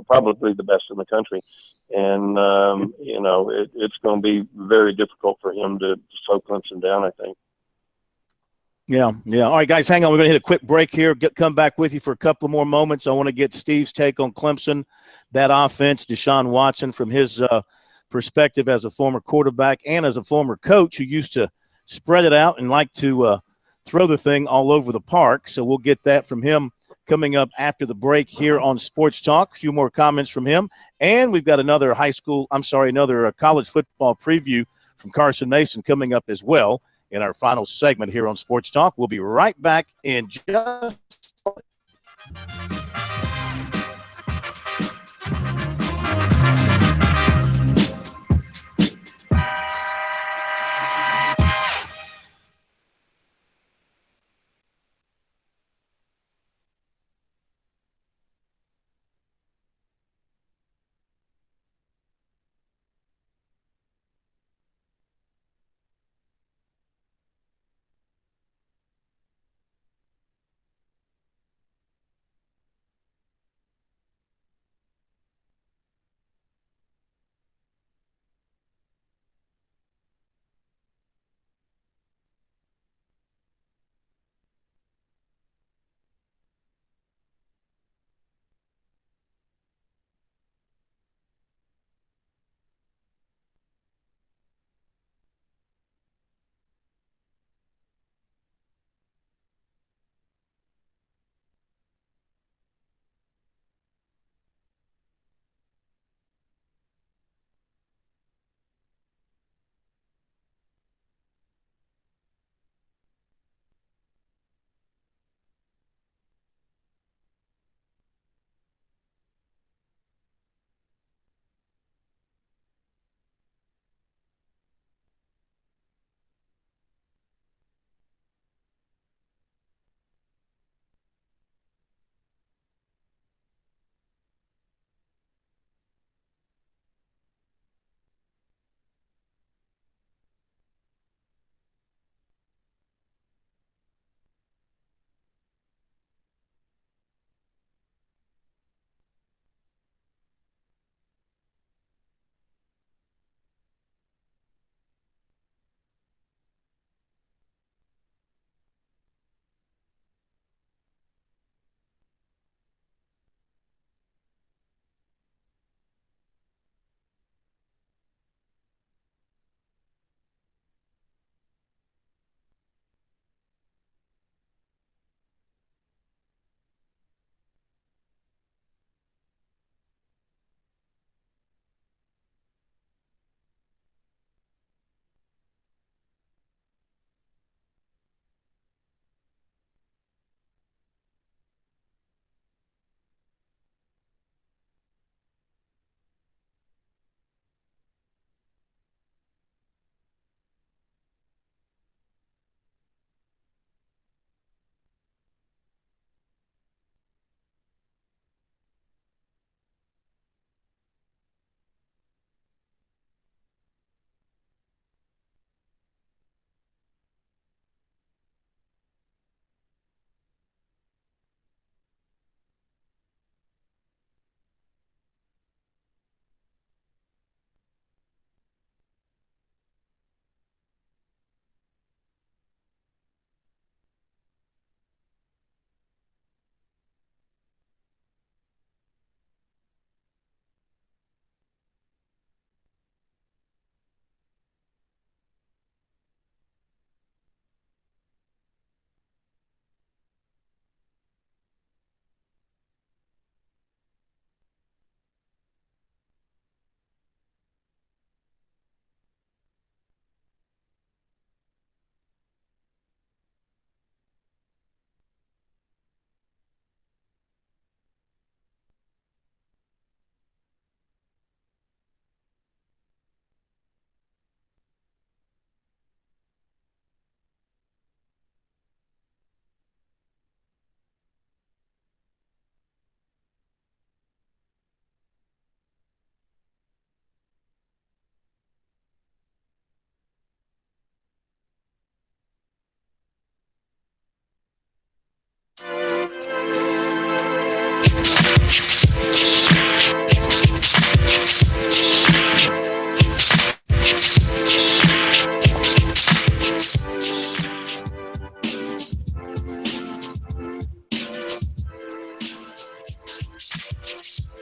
probably the best in the country, and it's going to be very difficult for him to slow Clemson down, I think. Yeah. All right, guys, hang on. We're going to hit a quick break here. Come back with you for a couple of more moments. I want to get Steve's take on Clemson, that offense, Deshaun Watson, from his perspective as a former quarterback and as a former coach who used to spread it out and like to throw the thing all over the park. So we'll get that from him coming up after the break here on Sports Talk. A few more comments from him. And we've got another another college football preview from Carson Mason coming up as well in our final segment here on Sports Talk. We'll be right back in just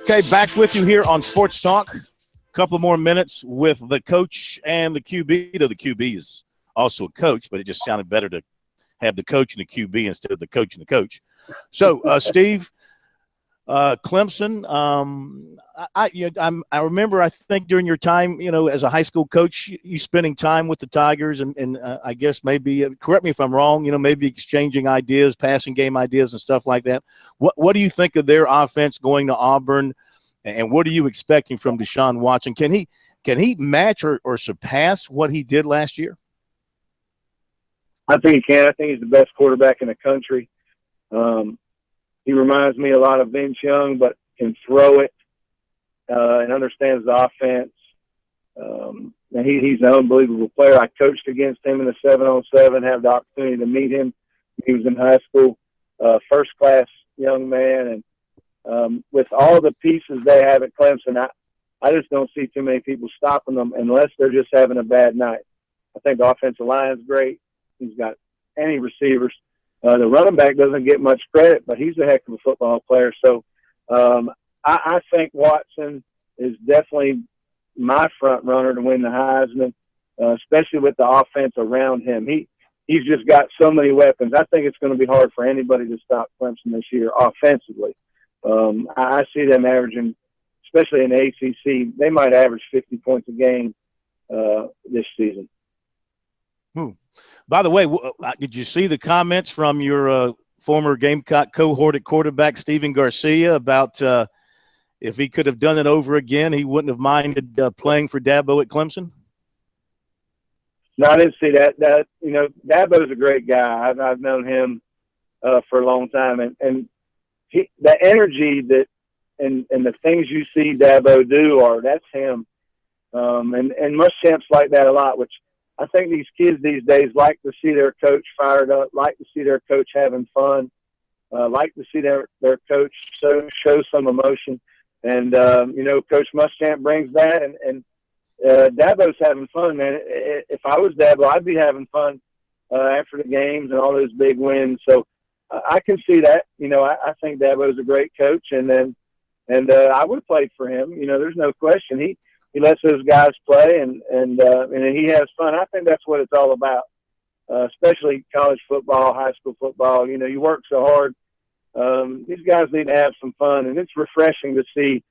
Okay, back with you here on Sports Talk. A couple more minutes with the coach and the QB. Though the QB is also a coach, but it just sounded better to have the coach and the QB instead of the coach and the coach. So, Steve, Clemson. I remember. I think during your time, as a high school coach, you spending time with the Tigers, and I guess maybe correct me if I'm wrong. Maybe exchanging ideas, passing game ideas, and stuff like that. What do you think of their offense going to Auburn, and what are you expecting from Deshaun Watson? Can he match or surpass what he did last year? I think he can. I think he's the best quarterback in the country. He reminds me a lot of Vince Young, but can throw it and understands the offense. And he's an unbelievable player. I coached against him in the 7-on-7, had the opportunity to meet him when he was in high school. First-class young man. And with all the pieces they have at Clemson, I just don't see too many people stopping them unless they're just having a bad night. I think the offensive line is great. He's got any receivers. The running back doesn't get much credit, but he's a heck of a football player. So I think Watson is definitely my front runner to win the Heisman, especially with the offense around him. He's just got so many weapons. I think it's going to be hard for anybody to stop Clemson this year offensively. I see them averaging, especially in the ACC, they might average 50 points a game this season. By the way, did you see the comments from your former Gamecock cohort at quarterback, Steven Garcia, about if he could have done it over again, he wouldn't have minded playing for Dabo at Clemson? No, I didn't see that. Dabo's a great guy. I've known him for a long time, and the energy that and the things you see Dabo do that's him. And Muschamp's like that a lot, which I think these kids these days like to see their coach fired up, like to see their coach having fun, like to see their coach show some emotion. And, Coach Muschamp brings that. And Dabo's having fun, man. If I was Dabo, I'd be having fun after the games and all those big wins. So I can see that. I think Dabo's a great coach. And I would have played for him. There's no question. He lets those guys play and he has fun. I think that's what it's all about, especially college football, high school football. You work so hard. These guys need to have some fun, and it's refreshing to see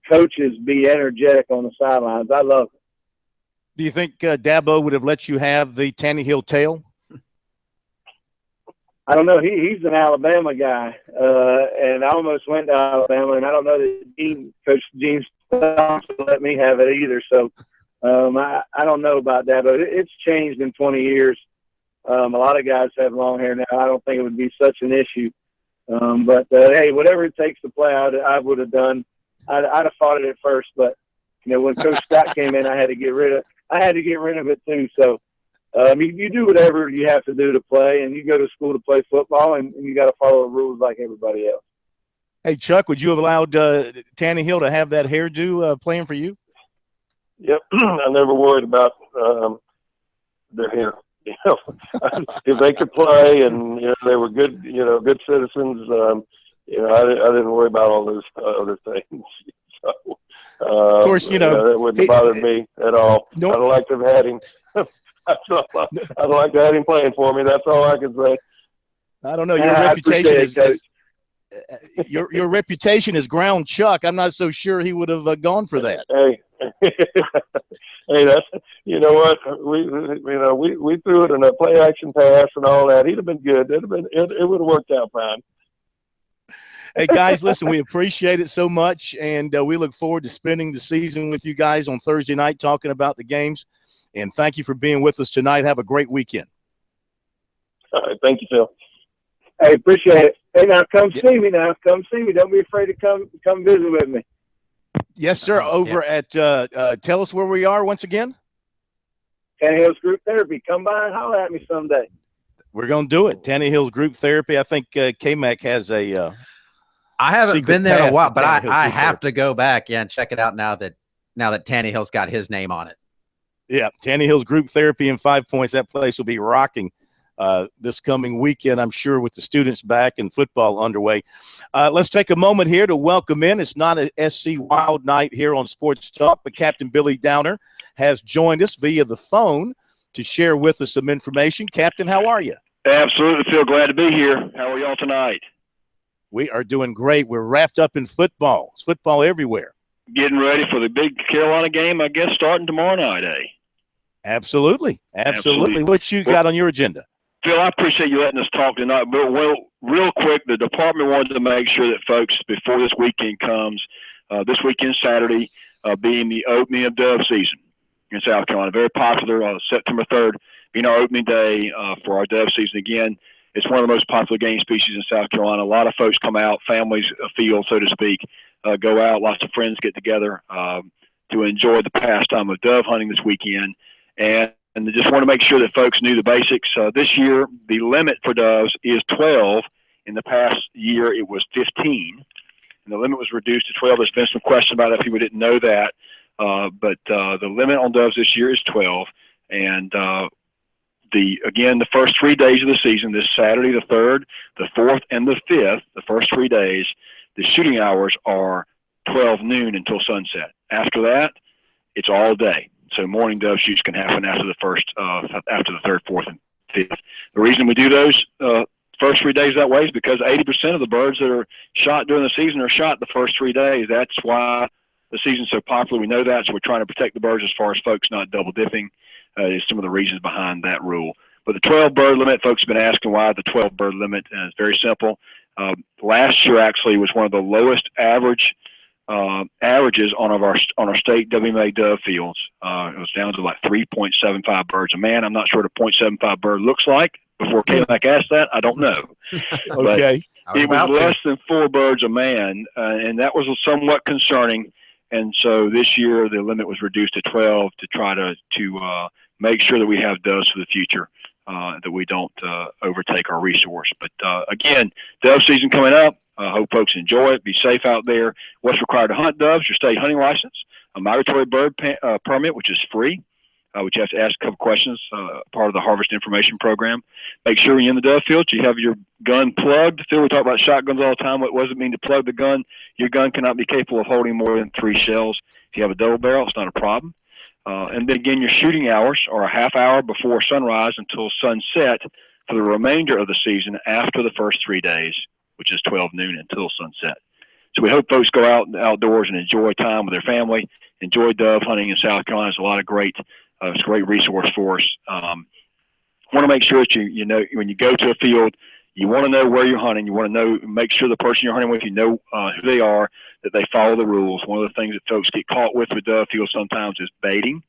coaches be energetic on the sidelines. I love it. Do you think Dabo would have let you have the Tannehill tail? I don't know. He's an Alabama guy, and I almost went to Alabama, and I don't know that Coach Gene let me have it either. So I don't know about that, but it's changed in 20 years. A lot of guys have long hair now. I don't think it would be such an issue. But hey, whatever it takes to play, I would have done. I'd have fought it at first, but when Coach Scott came in, I had to get rid of it too. So you do whatever you have to do to play, and you go to school to play football, and you got to follow the rules like everybody else. Hey, Chuck, would you have allowed Tannehill to have that hairdo playing for you? Yep. I never worried about their hair. If they could play and they were good, good citizens, I didn't worry about all those other things. So, of course, that wouldn't bother me at all. I'd like to have had him. I'd like to have him playing for me. That's all I can say. I don't know. Your reputation is your reputation is ground Chuck. I'm not so sure he would have gone for that. Hey, that's what we threw it in a play action pass and all that. He'd have been good. It would have worked out fine. Hey guys, listen, we appreciate it so much, and we look forward to spending the season with you guys on Thursday night talking about the games. And thank you for being with us tonight. Have a great weekend. All right, thank you, Phil. Hey, appreciate it. Hey, now come see me. Now come see me. Don't be afraid to come visit with me. Yes, sir. Over at tell us where we are once again. Tannehill's Group Therapy. Come by and holler at me someday. We're going to do it. Tannehill's Group Therapy. I think K-Mac has a I haven't been there in a while, but I have Therapy. to go back and check it out now that Tannehill's got his name on it. Yeah, Tannehill's Group Therapy in 5 Points. That place will be rocking this coming weekend, I'm sure, with the students back and football underway. Let's take a moment here to welcome in. It's not a SC Wild night here on Sports Talk, but Captain Billy Downer has joined us via the phone to share with us some information. Captain, how are you? Absolutely. Feel glad to be here. How are y'all tonight? We are doing great. We're wrapped up in football. It's football everywhere. Getting ready for the big Carolina game, I guess, starting tomorrow night, eh? Absolutely. What you got on your agenda? Phil, I appreciate you letting us talk tonight. But real quick, the department wanted to make sure that folks, before this weekend comes, this weekend, Saturday, being the opening of dove season in South Carolina, very popular, September 3rd, being our opening day for our dove season again. It's one of the most popular game species in South Carolina. A lot of folks come out, families field, so to speak, go out. Lots of friends get together to enjoy the pastime of dove hunting this weekend. And they just want to make sure that folks knew the basics. This year, the limit for doves is 12. In the past year, it was 15. And the limit was reduced to 12. There's been some question about it if people didn't know that. But the limit on doves this year is 12. And the first 3 days of the season, this Saturday, the 3rd, the 4th, and the 5th, the first 3 days, the shooting hours are 12 noon until sunset. After that, it's all day. So morning dove shoots can happen after the 3rd, 4th, and 5th. The reason we do those first 3 days that way is because 80% of the birds that are shot during the season are shot the first 3 days. That's why the season's so popular. We know that, so we're trying to protect the birds as far as folks not double dipping. Is some of the reasons behind that rule. But the 12 bird limit, folks have been asking why the 12 bird limit, and it's very simple. Last year actually was one of the lowest averages on our state WMA dove fields. It was down to like 3.75 birds a man. I'm not sure what a 0.75 bird looks like. Before K-Mac asked that, I don't know. Okay. It was less than 4 birds a man, and that was somewhat concerning. And so this year the limit was reduced to 12 to try to make sure that we have doves for the future, that we don't overtake our resource. But again, dove season coming up. I hope folks enjoy it. Be safe out there. What's required to hunt doves? Your state hunting license, a migratory bird permit, which is free, which you have to ask a couple questions, part of the Harvest Information Program. Make sure when you're in the dove field, you have your gun plugged. Phil, we talk about shotguns all the time. What does it mean to plug the gun? Your gun cannot be capable of holding more than 3 shells. If you have a double barrel, it's not a problem. And then again, your shooting hours are a half hour before sunrise until sunset for the remainder of the season after the first 3 days, which is 12 noon until sunset. So we hope folks go out outdoors and enjoy time with their family, enjoy dove hunting in South Carolina. It's a lot of great, it's a great resource for us. Want to make sure that you know when you go to a field, you want to know where you're hunting. You want to make sure the person you're hunting with, you know who they are, that they follow the rules. One of the things that folks get caught with dove fields sometimes is baiting.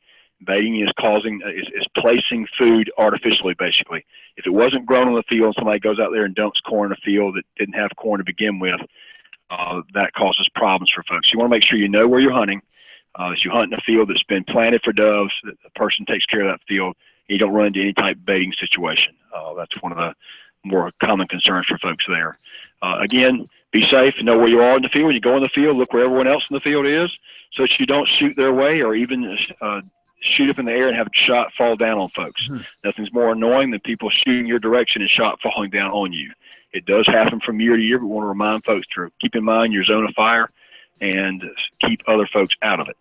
Baiting is placing food artificially, basically. If it wasn't grown on the field, somebody goes out there and dumps corn in a field that didn't have corn to begin with, that causes problems for folks. You want to make sure you know where you're hunting. As you hunt in a field that's been planted for doves, that the person takes care of that field, and you don't run into any type of baiting situation. That's one of the more common concerns for folks there. Again, be safe, know where you are in the field. When you go in the field, look where everyone else in the field is so that you don't shoot their way or even shoot up in the air and have a shot fall down on folks. Nothing's more annoying than people shooting your direction and shot falling down on you. It does happen from year to year, but we want to remind folks to keep in mind your zone of fire and keep other folks out of it.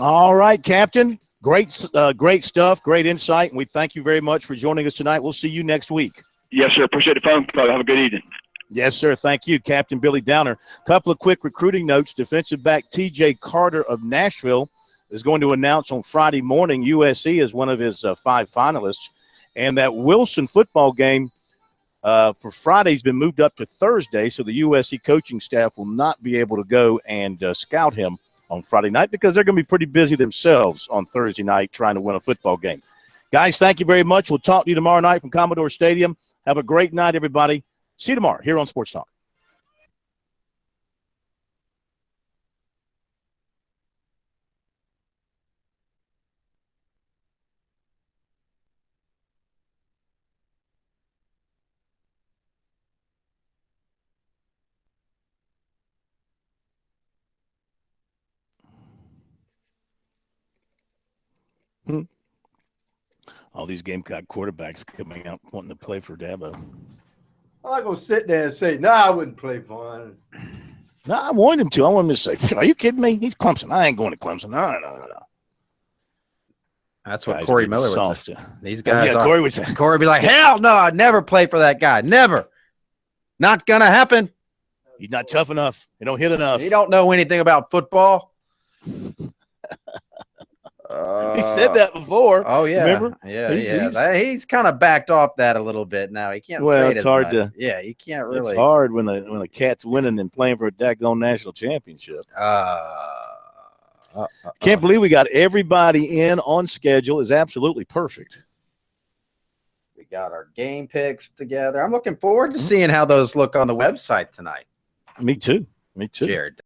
All right, Captain. Great stuff, great insight, and we thank you very much for joining us tonight. We'll see you next week. Yes, sir. Appreciate the phone call. Have a good evening. Yes, sir. Thank you, Captain Billy Downer. Couple of quick recruiting notes. Defensive back T.J. Carter of Nashville is going to announce on Friday morning USC as one of his 5 finalists, and that Wilson football game for Friday has been moved up to Thursday, so the USC coaching staff will not be able to go and scout him on Friday night because they're going to be pretty busy themselves on Thursday night trying to win a football game. Guys, thank you very much. We'll talk to you tomorrow night from Commodore Stadium. Have a great night, everybody. See you tomorrow here on Sports Talk. all these Gamecock quarterbacks coming out wanting to play for Dabo. I'm not going to sit there and say, no, I wouldn't play for him. No, I want him to. I want him to say, are you kidding me? He's Clemson. I ain't going to Clemson. No. That's what Guys Corey getting Miller would soft. say. These guys Yeah, are. Corey would say. Corey would be like, hell no, I'd never play for that guy. Never. Not going to happen. He's not tough enough. He don't hit enough. He don't know anything about football. He said that before. Oh, yeah. Remember? Yeah. He's kind of backed off that a little bit now. He can't say it it's as hard much. to. Yeah, you can't really. It's hard when the Cat's winning and playing for a daggone national championship. Can't believe we got everybody in on schedule. Is absolutely perfect. We got our game picks together. I'm looking forward to seeing how those look on the website tonight. Me too. Jared.